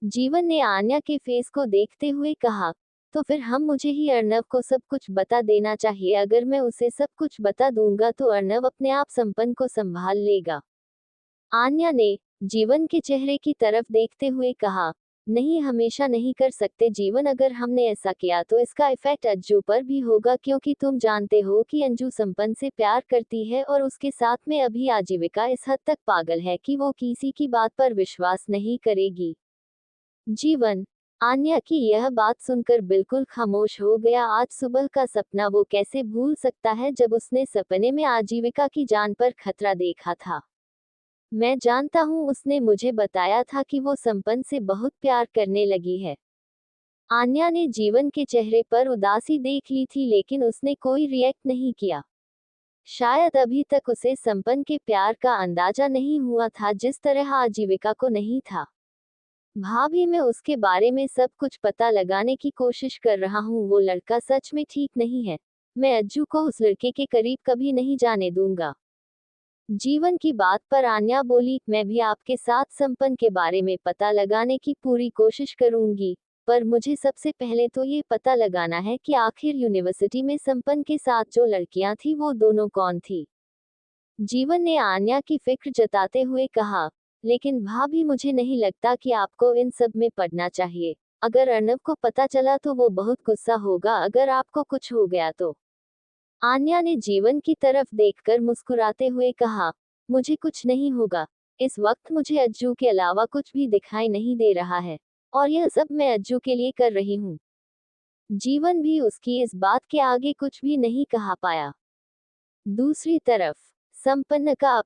जीवन ने आन्या के फेस को देखते हुए कहा, तो फिर मुझे ही अर्नव को सब कुछ बता देना चाहिए। अगर मैं उसे सब कुछ बता दूंगा तो अर्नव अपने आप संपन्न को संभाल लेगा। आन्या ने जीवन के चेहरे की तरफ देखते हुए कहा, नहीं, हमेशा नहीं कर सकते जीवन। अगर हमने ऐसा किया तो इसका इफेक्ट अंजू पर भी होगा, क्योंकि तुम जानते हो कि अंजू संपन्न से प्यार करती है और उसके साथ में अभी आजीविका इस हद तक पागल है कि वो किसी की बात पर विश्वास नहीं करेगी। जीवन आन्या की यह बात सुनकर बिल्कुल खामोश हो गया। आज सुबह का सपना वो कैसे भूल सकता है जब उसने सपने में आजीविका की जान पर खतरा देखा था। मैं जानता हूँ, उसने मुझे बताया था कि वो संपन्न से बहुत प्यार करने लगी है। आन्या ने जीवन के चेहरे पर उदासी देख ली थी, लेकिन उसने कोई रिएक्ट नहीं किया। शायद अभी तक उसे संपन्न के प्यार का अंदाजा नहीं हुआ था, जिस तरह आजीविका को नहीं था। भाभी, मैं उसके बारे में सब कुछ पता लगाने की कोशिश कर रहा हूँ। वो लड़का सच में ठीक नहीं है। मैं अज्जू को उस लड़के के करीब कभी नहीं जाने दूंगा। जीवन की बात पर आन्या बोली, मैं भी आपके साथ संपन्न के बारे में पता लगाने की पूरी कोशिश करूंगी, पर मुझे सबसे पहले तो ये पता लगाना है कि आखिर यूनिवर्सिटी में संपन्न के साथ जो लड़कियां थी वो दोनों कौन थी। जीवन ने आन्या की फिक्र जताते हुए कहा, लेकिन भाभी, मुझे नहीं लगता कि आपको इन सब में पड़ना चाहिए। अगर अर्नव को पता चला तो वो बहुत गुस्सा होगा। अगर आपको कुछ हो गया तो। आन्या ने जीवन की तरफ देखकर मुस्कुराते हुए कहा, मुझे कुछ नहीं होगा। इस वक्त मुझे अज्जू के अलावा कुछ भी दिखाई नहीं दे रहा है, और यह सब मैं अज्जू के लिए कर रही हूँ। जीवन भी उसकी इस बात के आगे कुछ भी नहीं कहा पाया। दूसरी तरफ संपन्न का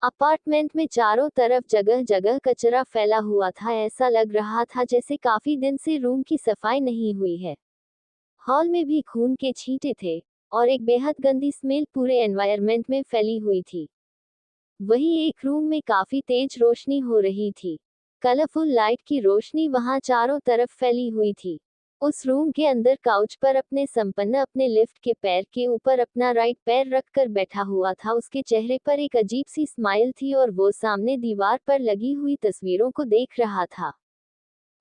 अपार्टमेंट में चारों तरफ जगह जगह कचरा फैला हुआ था। ऐसा लग रहा था जैसे काफी दिन से रूम की सफाई नहीं हुई है। हॉल में भी खून के छींटे थे और एक बेहद गंदी स्मेल पूरे एनवायरनमेंट में फैली हुई थी। वहीं एक रूम में काफी तेज रोशनी हो रही थी। कलरफुल लाइट की रोशनी वहां चारों तरफ फैली हुई थी। उस रूम के अंदर काउच पर अपने संपन्न अपने लिफ्ट के पैर के ऊपर अपना राइट पैर रखकर बैठा हुआ था। उसके चेहरे पर एक अजीब सी स्माइल थी और वो सामने दीवार पर लगी हुई तस्वीरों को देख रहा था।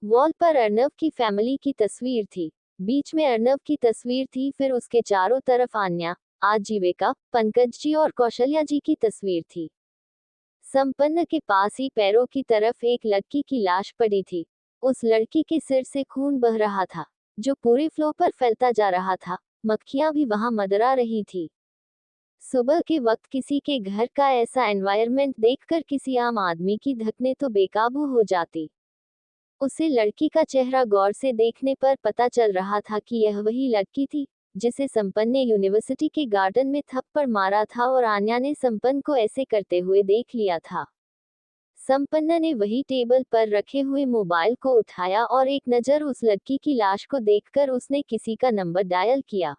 वॉल पर अर्नव की फैमिली की तस्वीर थी। बीच में अर्नव की तस्वीर थी, फिर उसके चारों तरफ आन्या, आजीविका, पंकज जी और कौशल्या जी की तस्वीर थी। संपन्न के पास ही पैरों की तरफ एक लड़की की लाश पड़ी थी। उस लड़की के सिर से खून बह रहा था, जो पूरे फ्लोर पर फैलता जा रहा था। मक्खियां भी वहां मंडरा रही थी। सुबह के वक्त किसी के घर का ऐसा एनवायरनमेंट देखकर किसी आम आदमी की धड़कनें तो बेकाबू हो जाती। उसे लड़की का चेहरा गौर से देखने पर पता चल रहा था कि यह वही लड़की थी जिसे संपन्न ने यूनिवर्सिटी के गार्डन में थप्पड़ मारा था, और आन्या ने संपन्न को ऐसे करते हुए देख लिया था। संपन्न ने वही टेबल पर रखे हुए मोबाइल को उठाया और एक नज़र उस लड़की की लाश को देखकर उसने किसी का नंबर डायल किया।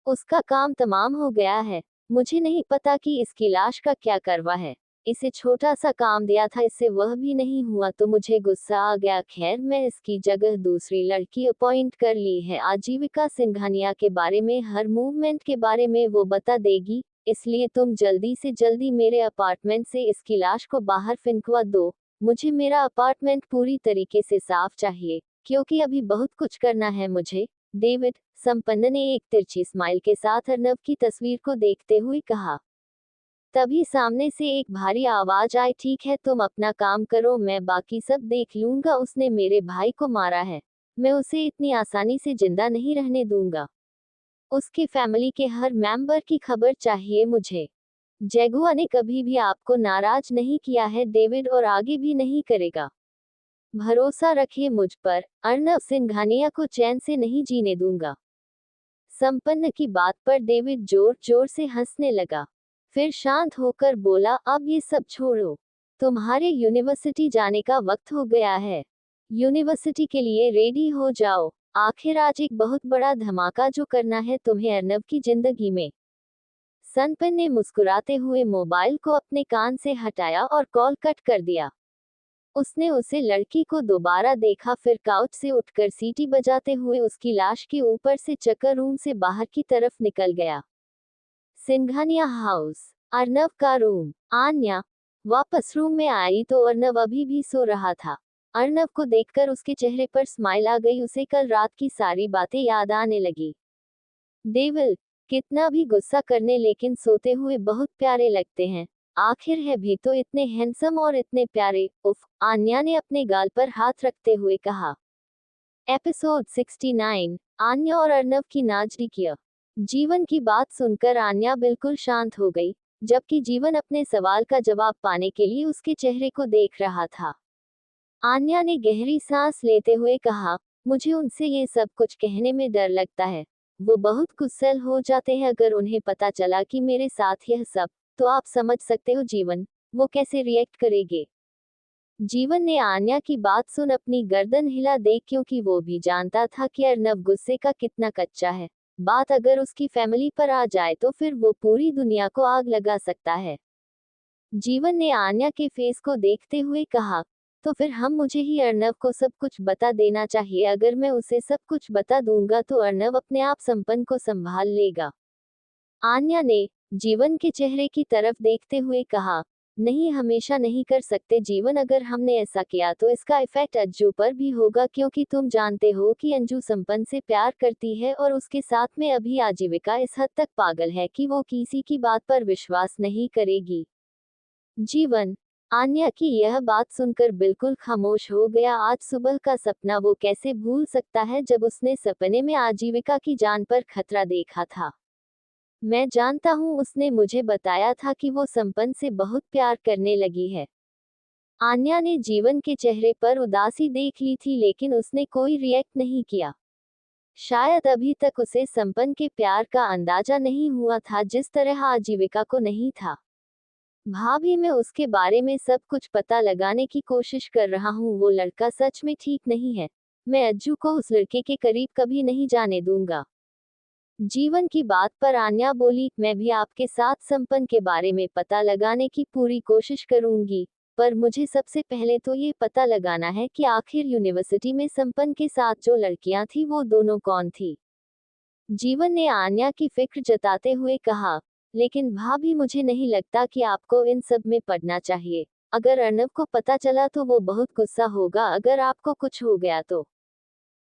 उसका काम तमाम हो गया है। मुझे नहीं पता कि इसकी लाश का क्या करवा है। इसे छोटा सा काम दिया था, इससे वह भी नहीं हुआ तो मुझे गुस्सा आ गया। खैर, मैं इसकी जगह दूसरी लड़की अपॉइंट कर ली है। आजीविका सिंघानिया के बारे में, हर मूवमेंट के बारे में वो बता देगी, इसलिए तुम जल्दी से जल्दी मेरे अपार्टमेंट से इसकी लाश को बाहर फेंकवा दो। मुझे मेरा अपार्टमेंट पूरी तरीके से साफ चाहिए, क्योंकि अभी बहुत कुछ करना है मुझे। डेविड, संपन्न ने एक तिरछी स्माइल के साथ अर्नव की तस्वीर को देखते हुए कहा। तभी सामने से एक भारी आवाज आई, ठीक है, तुम अपना काम करो, मैं बाकी सब देख लूंगा। उसने मेरे भाई को मारा है, मैं उसे इतनी आसानी से जिंदा नहीं रहने दूंगा। उसके फैमिली के हर मेंबर की खबर चाहिए मुझे। जैगुआ ने कभी भी आपको नाराज नहीं किया है डेविड, और आगे भी नहीं करेगा। भरोसा रखिए मुझ पर, अर्नव सिंघानिया को चैन से नहीं जीने दूंगा। संपन्न की बात पर डेविड जोर जोर से हंसने लगा, फिर शांत होकर बोला, अब ये सब छोड़ो, तुम्हारे यूनिवर्सिटी जाने का वक्त हो गया है। यूनिवर्सिटी के लिए रेडी हो जाओ। आखिर आज एक बहुत बड़ा धमाका जो करना है तुम्हें अर्नव की जिंदगी में। संपन्न ने मुस्कुराते हुए मोबाइल को अपने कान से हटाया और कॉल कट कर दिया। उसने उसे लड़की को दोबारा देखा, फिर काउच से उठकर सीटी बजाते हुए उसकी लाश के ऊपर से चक्कर रूम से बाहर की तरफ निकल गया। सिंघानिया हाउस, अर्नव का रूम। आन्या वापस रूम में आई तो अर्नव अभी भी सो रहा था। अर्नव को देखकर उसके चेहरे पर स्माइल आ गई। उसे कल रात की सारी बातें याद आने लगी। डेविल, कितना भी गुस्सा करने लेकिन सोते हुए बहुत प्यारे लगते हैं। आखिर है भी तो इतने हैंडसम और इतने प्यारे। उफ, आन्या ने अपने गाल पर हाथ रखते हुए कहा। एपिसोड 69, आन्या और अर्नव की नाज़रिया। जीवन की बात सुनकर आन्या बिल्कुल शांत हो गई, जबकि जीवन अपने सवाल का जवाब पाने के लिए उसके चेहरे को देख रहा था। आन्या ने गहरी सांस लेते हुए कहा, मुझे उनसे ये सब कुछ कहने में डर लगता है। वो बहुत गुस्सैल हो जाते हैं अगर उन्हें पता चला कि मेरे साथ यह सब, तो आप समझ सकते हो जीवन, वो कैसे रिएक्ट करेंगे। जीवन ने आन्या की बात सुन अपनी गर्दन हिला दे, क्योंकि वो भी जानता था कि अर्नव गुस्से का कितना कच्चा है। बात अगर उसकी फैमिली पर आ जाए तो फिर वो पूरी दुनिया को आग लगा सकता है। जीवन ने आन्या के फेस को देखते हुए कहा, तो फिर मुझे ही अर्नव को सब कुछ बता देना चाहिए। अगर मैं उसे सब कुछ बता दूंगा तो अर्नव अपने आप संपन्न को संभाल लेगा। आन्या ने जीवन के चेहरे की तरफ देखते हुए कहा, नहीं, हमेशा नहीं कर सकते जीवन। अगर हमने ऐसा किया तो इसका इफेक्ट अंजू पर भी होगा, क्योंकि तुम जानते हो कि अंजू संपन्न से प्यार करती है और उसके साथ में अभी आजीविका इस हद तक पागल है कि वो किसी की बात पर विश्वास नहीं करेगी। जीवन आन्या की यह बात सुनकर बिल्कुल खामोश हो गया। आज सुबह का सपना वो कैसे भूल सकता है जब उसने सपने में आजीविका की जान पर खतरा देखा था। मैं जानता हूँ, उसने मुझे बताया था कि वो संपन्न से बहुत प्यार करने लगी है। आन्या ने जीवन के चेहरे पर उदासी देख ली थी, लेकिन उसने कोई रिएक्ट नहीं किया। शायद अभी तक उसे संपन्न के प्यार का अंदाजा नहीं हुआ था, जिस तरह आजीविका को नहीं था। भाभी, मैं उसके बारे में सब कुछ पता लगाने की कोशिश कर रहा हूँ। वो लड़का सच में ठीक नहीं है। मैं अज्जू को उस लड़के के करीब कभी नहीं जाने दूंगा। जीवन की बात पर आन्या बोली, मैं भी आपके साथ संपन्न के बारे में पता लगाने की पूरी कोशिश करूंगी, पर मुझे सबसे पहले तो ये पता लगाना है कि आखिर यूनिवर्सिटी में संपन्न के साथ जो लड़कियां थी वो दोनों कौन थी। जीवन ने आन्या की फिक्र जताते हुए कहा, लेकिन भाभी, मुझे नहीं लगता कि आपको इन सब में पड़ना चाहिए। अगर अर्नव को पता चला तो वो बहुत गुस्सा होगा। अगर आपको कुछ हो गया तो।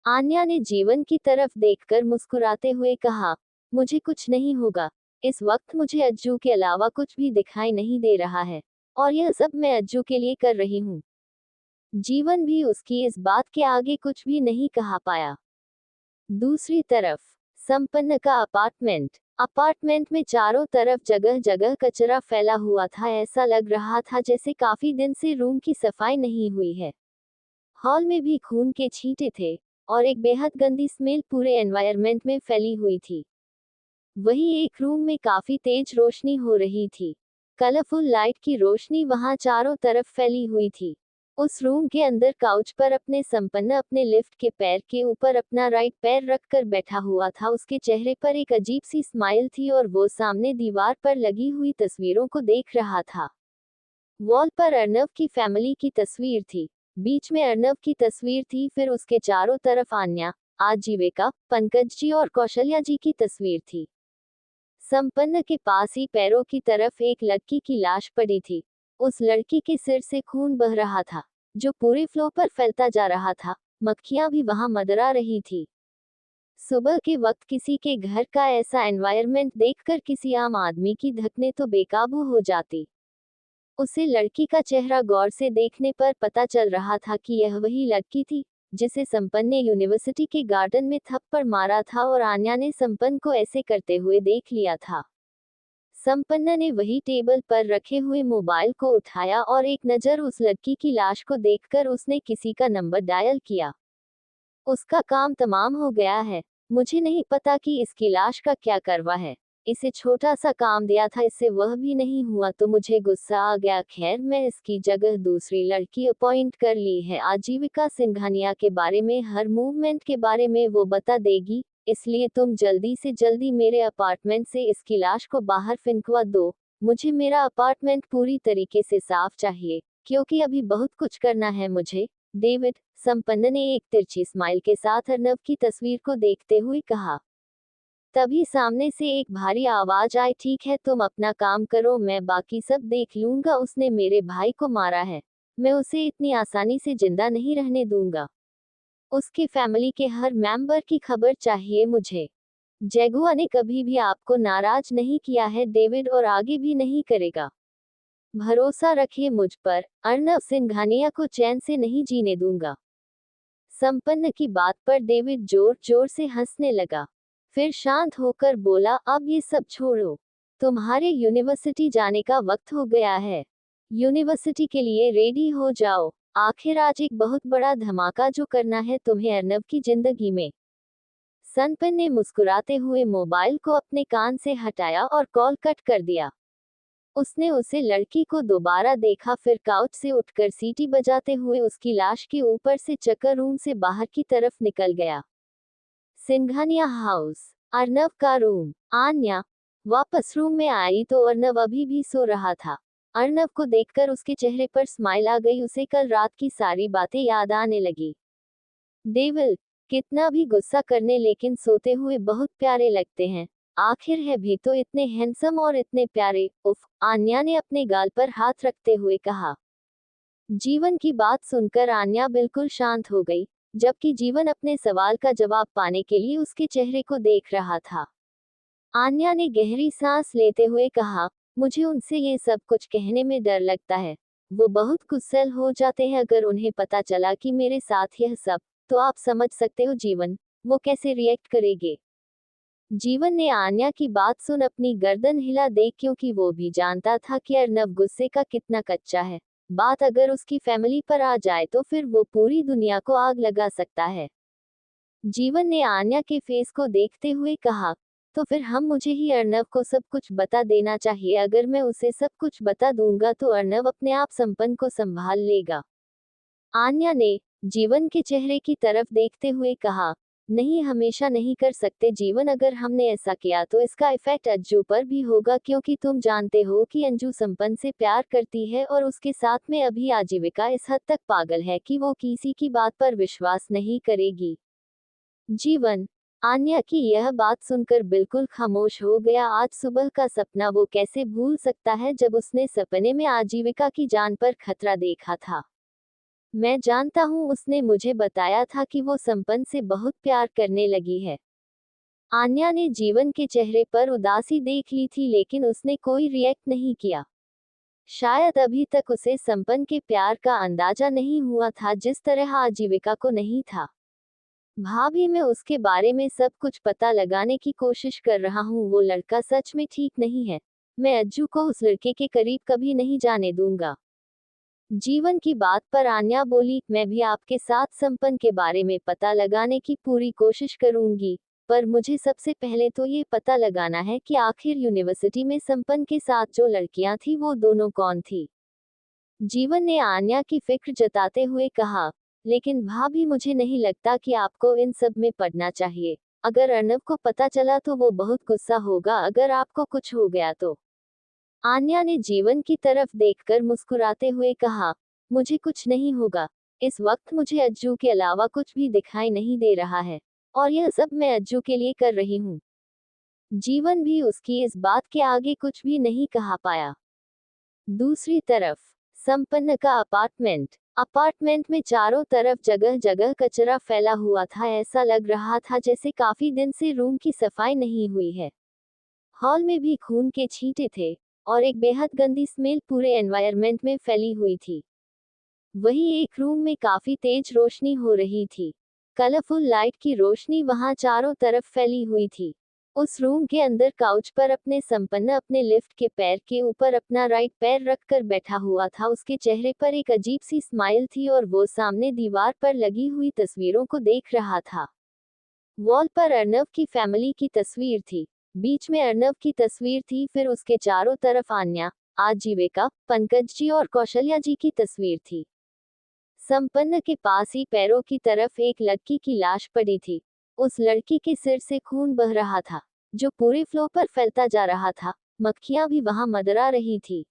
आन्या ने जीवन की तरफ देखकर मुस्कुराते हुए कहा, मुझे कुछ नहीं होगा। इस वक्त मुझे अज्जू के अलावा कुछ भी दिखाई नहीं दे रहा है, और यह सब मैं अज्जू के लिए कर रही हूँ। जीवन भी उसकी इस बात के आगे कुछ भी नहीं कहा पाया। दूसरी तरफ संपन्न का अपार्टमेंट में चारों तरफ जगह जगह कचरा फैला हुआ था। ऐसा लग रहा था जैसे काफी दिन से रूम की सफाई नहीं हुई है। हॉल में भी खून के छींटे थे, और एक बेहद गंदी स्मेल पूरे एनवायरनमेंट में फैली हुई थी। वही एक रूम में काफी तेज रोशनी हो रही थी। कलरफुल लाइट की रोशनी वहां चारों तरफ फैली हुई थी। उस रूम के अंदर काउच पर अपने संपन्न अपने लिफ्ट के पैर के ऊपर अपना राइट पैर रखकर बैठा हुआ था। उसके चेहरे पर एक अजीब सी स्माइल थी और वो सामने दीवार पर लगी हुई तस्वीरों को देख रहा था। वॉल पर अर्नव की फैमिली की तस्वीर थी। बीच में अर्नव की तस्वीर थी, फिर उसके चारों तरफ आन्या, आजीविका, पंकज जी और कौशल्या जी की तस्वीर थी। संपन्न के पास ही पैरों की तरफ एक लड़की की लाश पड़ी थी। उस लड़की के सिर से खून बह रहा था, जो पूरे फ्लोर पर फैलता जा रहा था। मक्खियां भी वहां मंडरा रही थी। सुबह के वक्त किसी के घर का ऐसा एनवायरनमेंट देखकर किसी आम आदमी की धड़कनें तो बेकाबू हो जाती। उसे लड़की का चेहरा गौर से देखने पर पता चल रहा था कि यह वही लड़की थी जिसे संपन्न ने यूनिवर्सिटी के गार्डन में थप्पड़ मारा था, और आन्या ने संपन्न को ऐसे करते हुए देख लिया था। संपन्न ने वही टेबल पर रखे हुए मोबाइल को उठाया और एक नज़र उस लड़की की लाश को देखकर उसने किसी का नंबर डायल किया। उसका काम तमाम हो गया है। मुझे नहीं पता कि इसकी लाश का क्या करवा है। इसे छोटा सा काम दिया था, इससे वह भी नहीं हुआ तो मुझे गुस्सा आ गया। खैर, मैं इसकी जगह दूसरी लड़की अपॉइंट कर ली है। आजीविका सिंघानिया के बारे में, हर मूवमेंट के बारे में वो बता देगी, इसलिए तुम जल्दी से जल्दी मेरे अपार्टमेंट से इसकी लाश को बाहर फेंकवा दो। मुझे मेरा अपार्टमेंट पूरी तरीके से साफ चाहिए, क्योंकि अभी बहुत कुछ करना है मुझे। डेविड, संपन्न ने एक तिरछी स्माइल के साथ अर्नव की तस्वीर को देखते हुए कहा। तभी सामने से एक भारी आवाज आई, ठीक है, तुम अपना काम करो, मैं बाकी सब देख लूंगा। उसने मेरे भाई को मारा है। मैं उसे इतनी आसानी से जिंदा नहीं रहने दूंगा। उसके फैमिली के हर मेंबर की खबर चाहिए मुझे। जैगुआ ने कभी भी आपको नाराज नहीं किया है डेविड, और आगे भी नहीं करेगा। भरोसा रखिए मुझ पर, अर्नब सिंघानिया को चैन से नहीं जीने दूंगा। संपन्न की बात पर डेविड जोर जोर से हंसने लगा। फिर शांत होकर बोला, अब ये सब छोड़ो। तुम्हारे यूनिवर्सिटी जाने का वक्त हो गया है। यूनिवर्सिटी के लिए रेडी हो जाओ। आखिर आज एक बहुत बड़ा धमाका जो करना है तुम्हें अर्नब की जिंदगी में। संपन्न ने मुस्कुराते हुए मोबाइल को अपने कान से हटाया और कॉल कट कर दिया। उसने उसे लड़की को दोबारा देखा, फिर काउच से उठकर सीटी बजाते हुए उसकी लाश के ऊपर से चक्कर रूम से बाहर की तरफ निकल गया। सिंघानिया हाउस, अर्नब का रूम। आन्या वापस रूम में आई तो अर्नब अभी भी सो रहा था। अर्नब को देखकर उसके चेहरे पर स्माइल आ गई। उसे कल रात की सारी बातें याद आने लगी। डेविल कितना भी गुस्सा करने लेकिन सोते हुए बहुत प्यारे लगते हैं। आखिर है भी तो इतने हैंडसम और इतने प्यारे। उफ, आन्या ने अपने गाल पर हाथ रखते हुए कहा। जीवन की बात सुनकर आन्या बिल्कुल शांत हो गई, जबकि जीवन अपने सवाल का जवाब पाने के लिए उसके चेहरे को देख रहा था। आन्या ने गहरी सांस लेते हुए कहा, मुझे उनसे ये सब कुछ कहने में डर लगता है। वो बहुत गुस्सैल हो जाते हैं अगर उन्हें पता चला कि मेरे साथ यह सब, तो आप समझ सकते हो जीवन, वो कैसे रिएक्ट करेंगे। जीवन ने आन्या की बात सुन अपनी गर्दन हिला दे, क्योंकि वो भी जानता था कि अर्नब गुस्से का कितना कच्चा है। बात अगर उसकी फैमिली पर आ जाए तो फिर वो पूरी दुनिया को आग लगा सकता है। जीवन ने आन्या के फेस को देखते हुए कहा, तो फिर मुझे ही अर्नब को सब कुछ बता देना चाहिए। अगर मैं उसे सब कुछ बता दूंगा तो अर्नब अपने आप संपन्न को संभाल लेगा। आन्या ने जीवन के चेहरे की तरफ देखते हुए कहा, नहीं, हमेशा नहीं कर सकते जीवन। अगर हमने ऐसा किया तो इसका इफेक्ट अंजू पर भी होगा, क्योंकि तुम जानते हो कि अंजू संपन्न से प्यार करती है और उसके साथ में अभी आजीविका इस हद तक पागल है कि वो किसी की बात पर विश्वास नहीं करेगी। जीवन आन्या की यह बात सुनकर बिल्कुल खामोश हो गया। आज सुबह का सपना वो कैसे भूल सकता है जब उसने सपने में आजीविका की जान पर खतरा देखा था। मैं जानता हूँ, उसने मुझे बताया था कि वो संपन्न से बहुत प्यार करने लगी है। आन्या ने जीवन के चेहरे पर उदासी देख ली थी, लेकिन उसने कोई रिएक्ट नहीं किया। शायद अभी तक उसे संपन्न के प्यार का अंदाजा नहीं हुआ था, जिस तरह आजीविका को नहीं था। भाभी, मैं उसके बारे में सब कुछ पता लगाने की कोशिश कर रहा हूँ। वो लड़का सच में ठीक नहीं है। मैं अज्जू को उस लड़के के करीब कभी नहीं जाने दूंगा। जीवन की बात पर आन्या बोली, मैं भी आपके साथ संपन्न के बारे में पता लगाने की पूरी कोशिश करूंगी, पर मुझे सबसे पहले तो ये पता लगाना है कि आखिर यूनिवर्सिटी में संपन्न के साथ जो लड़कियां थी वो दोनों कौन थी। जीवन ने आन्या की फिक्र जताते हुए कहा, लेकिन भाभी, मुझे नहीं लगता कि आपको इन सब में पड़ना चाहिए। अगर अर्नब को पता चला तो वो बहुत गुस्सा होगा। अगर आपको कुछ हो गया तो। आन्या ने जीवन की तरफ देखकर मुस्कुराते हुए कहा, मुझे कुछ नहीं होगा। इस वक्त मुझे अज्जू के अलावा कुछ भी दिखाई नहीं दे रहा है, और यह सब मैं अज्जू के लिए कर रही हूँ। जीवन भी उसकी इस बात के आगे कुछ भी नहीं कहा पाया। दूसरी तरफ संपन्न का अपार्टमेंट में चारों तरफ जगह जगह कचरा फैला हुआ था। ऐसा लग रहा था जैसे काफी दिन से रूम की सफाई नहीं हुई है। हॉल में भी खून के छींटे थे और एक बेहद गंदी स्मेल पूरे एनवायरनमेंट में फैली हुई थी। वही एक रूम में काफी तेज रोशनी हो रही थी। कलरफुल लाइट की रोशनी वहां चारों तरफ फैली हुई थी। उस रूम के अंदर काउच पर अपने संपन्न अपने लिफ्ट के पैर के ऊपर अपना राइट पैर रखकर बैठा हुआ था। उसके चेहरे पर एक अजीब सी स्माइल थी और वो सामने दीवार पर लगी हुई तस्वीरों को देख रहा था। वॉल पर अर्नब की फैमिली की तस्वीर थी। बीच में अर्नब की तस्वीर थी, फिर उसके चारों तरफ आन्या, आजीविका, पंकज जी और कौशल्या जी की तस्वीर थी। संपन्न के पास ही पैरों की तरफ एक लड़की की लाश पड़ी थी। उस लड़की के सिर से खून बह रहा था, जो पूरे फ्लोर पर फैलता जा रहा था। मक्खियां भी वहां मंडरा रही थी।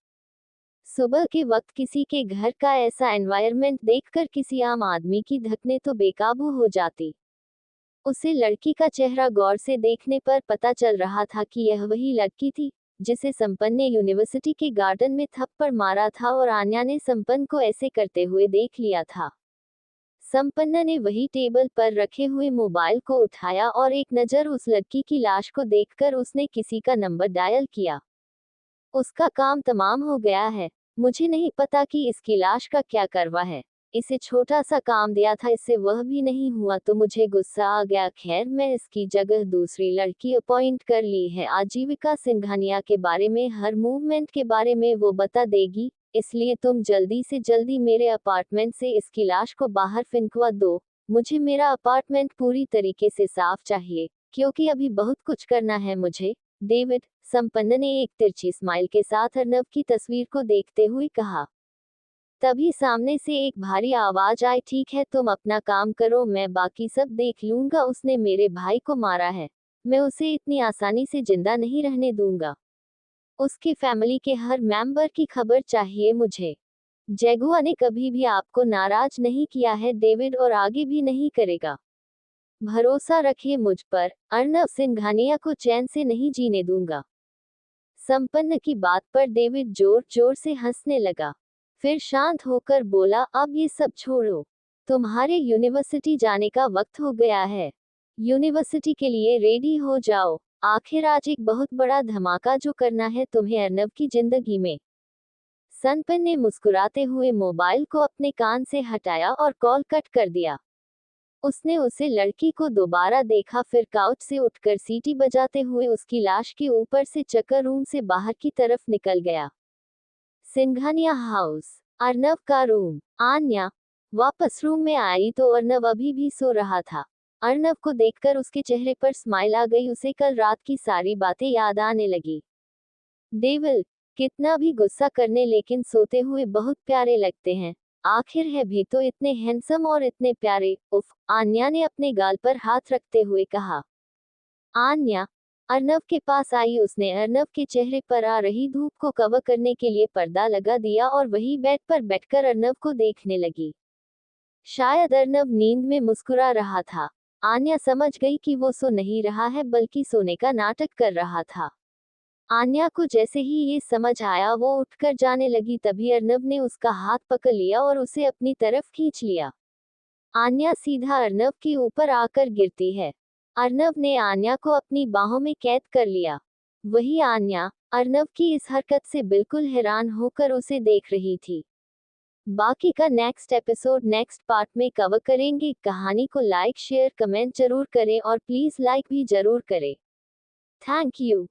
सुबह के वक्त किसी के घर का ऐसा एनवायरनमेंट देखकर किसी आम आदमी की धड़कनें तो बेकाबू हो जाती। उसे लड़की का चेहरा गौर से देखने पर पता चल रहा था कि यह वही लड़की थी जिसे संपन्न ने यूनिवर्सिटी के गार्डन में थप्पड़ मारा था और आन्या ने संपन्न को ऐसे करते हुए देख लिया था। संपन्न ने वही टेबल पर रखे हुए मोबाइल को उठाया और एक नज़र उस लड़की की लाश को देखकर उसने किसी का नंबर डायल किया। उसका काम तमाम हो गया है। मुझे नहीं पता कि इसकी लाश का क्या करवा है। इसे छोटा सा काम दिया था, इससे वह भी नहीं हुआ तो मुझे गुस्सा आ गया। खैर, मैं इसकी जगह दूसरी लड़की अपॉइंट कर ली है। आजीविका सिंघानिया के बारे में, हर मूवमेंट के बारे में वो बता देगी, इसलिए तुम जल्दी से जल्दी मेरे अपार्टमेंट से इसकी लाश को बाहर फेंकवा दो। मुझे मेरा अपार्टमेंट पूरी तरीके से साफ चाहिए, क्योंकि अभी बहुत कुछ करना है मुझे। डेविड, संपन्न ने एक तिरछी स्माइल के साथ अर्नव की तस्वीर को देखते हुए कहा। तभी सामने से एक भारी आवाज आई, ठीक है तुम अपना काम करो, मैं बाकी सब देख लूंगा। उसने मेरे भाई को मारा है, मैं उसे इतनी आसानी से जिंदा नहीं रहने दूंगा। उसकी फैमिली के हर मेंबर की खबर चाहिए मुझे। जैगुआ ने कभी भी आपको नाराज नहीं किया है डेविड, और आगे भी नहीं करेगा। भरोसा रखिए मुझ पर, अर्नव सिंघानिया को चैन से नहीं जीने दूंगा। संपन्न की बात पर डेविड जोर जोर से हंसने लगा, फिर शांत होकर बोला, अब ये सब छोड़ो, तुम्हारे यूनिवर्सिटी जाने का वक्त हो गया है। यूनिवर्सिटी के लिए रेडी हो जाओ। आखिर आज एक बहुत बड़ा धमाका जो करना है तुम्हें अर्नव की जिंदगी में। संपन्न ने मुस्कुराते हुए मोबाइल को अपने कान से हटाया और कॉल कट कर दिया। उसने उसे लड़की को दोबारा देखा, फिर काउच से उठकर सीटी बजाते हुए उसकी लाश के ऊपर से चक्कर रूम से बाहर की तरफ निकल गया। सिंघानिया हाउस, अर्नव का रूम। आन्या वापस रूम में आई तो अर्नव अभी भी सो रहा था। अर्नव को देखकर उसके चेहरे पर स्माइल आ गई, उसे कल रात की सारी बातें याद आने लगी। डेविल, कितना भी गुस्सा करने लेकिन सोते हुए बहुत प्यारे लगते हैं। आखिर है भी तो इतने हैंडसम और इतने प्यारे। उफ, आन्या ने अपने गाल पर हाथ रखते हुए कहा। आन्या अर्नव के पास आई। उसने अर्नव के चेहरे पर आ रही धूप को कवर करने के लिए पर्दा लगा दिया और वही बेड पर बैठकर अर्नव को देखने लगी। शायद अर्नव नींद में मुस्कुरा रहा था। आन्या समझ गई कि वो सो नहीं रहा है बल्कि सोने का नाटक कर रहा था। आन्या को जैसे ही ये समझ आया वो उठकर जाने लगी, तभी अर्नव ने उसका हाथ पकड़ लिया और उसे अपनी तरफ खींच लिया। आन्या सीधा अर्नव के ऊपर आकर गिरती है। अर्नव ने आन्या को अपनी बाहों में कैद कर लिया। वही आन्या अर्नव की इस हरकत से बिल्कुल हैरान होकर उसे देख रही थी। बाकी का नेक्स्ट एपिसोड नेक्स्ट पार्ट में कवर करेंगे। कहानी को लाइक शेयर कमेंट जरूर करें और प्लीज लाइक भी जरूर करें। Thank you.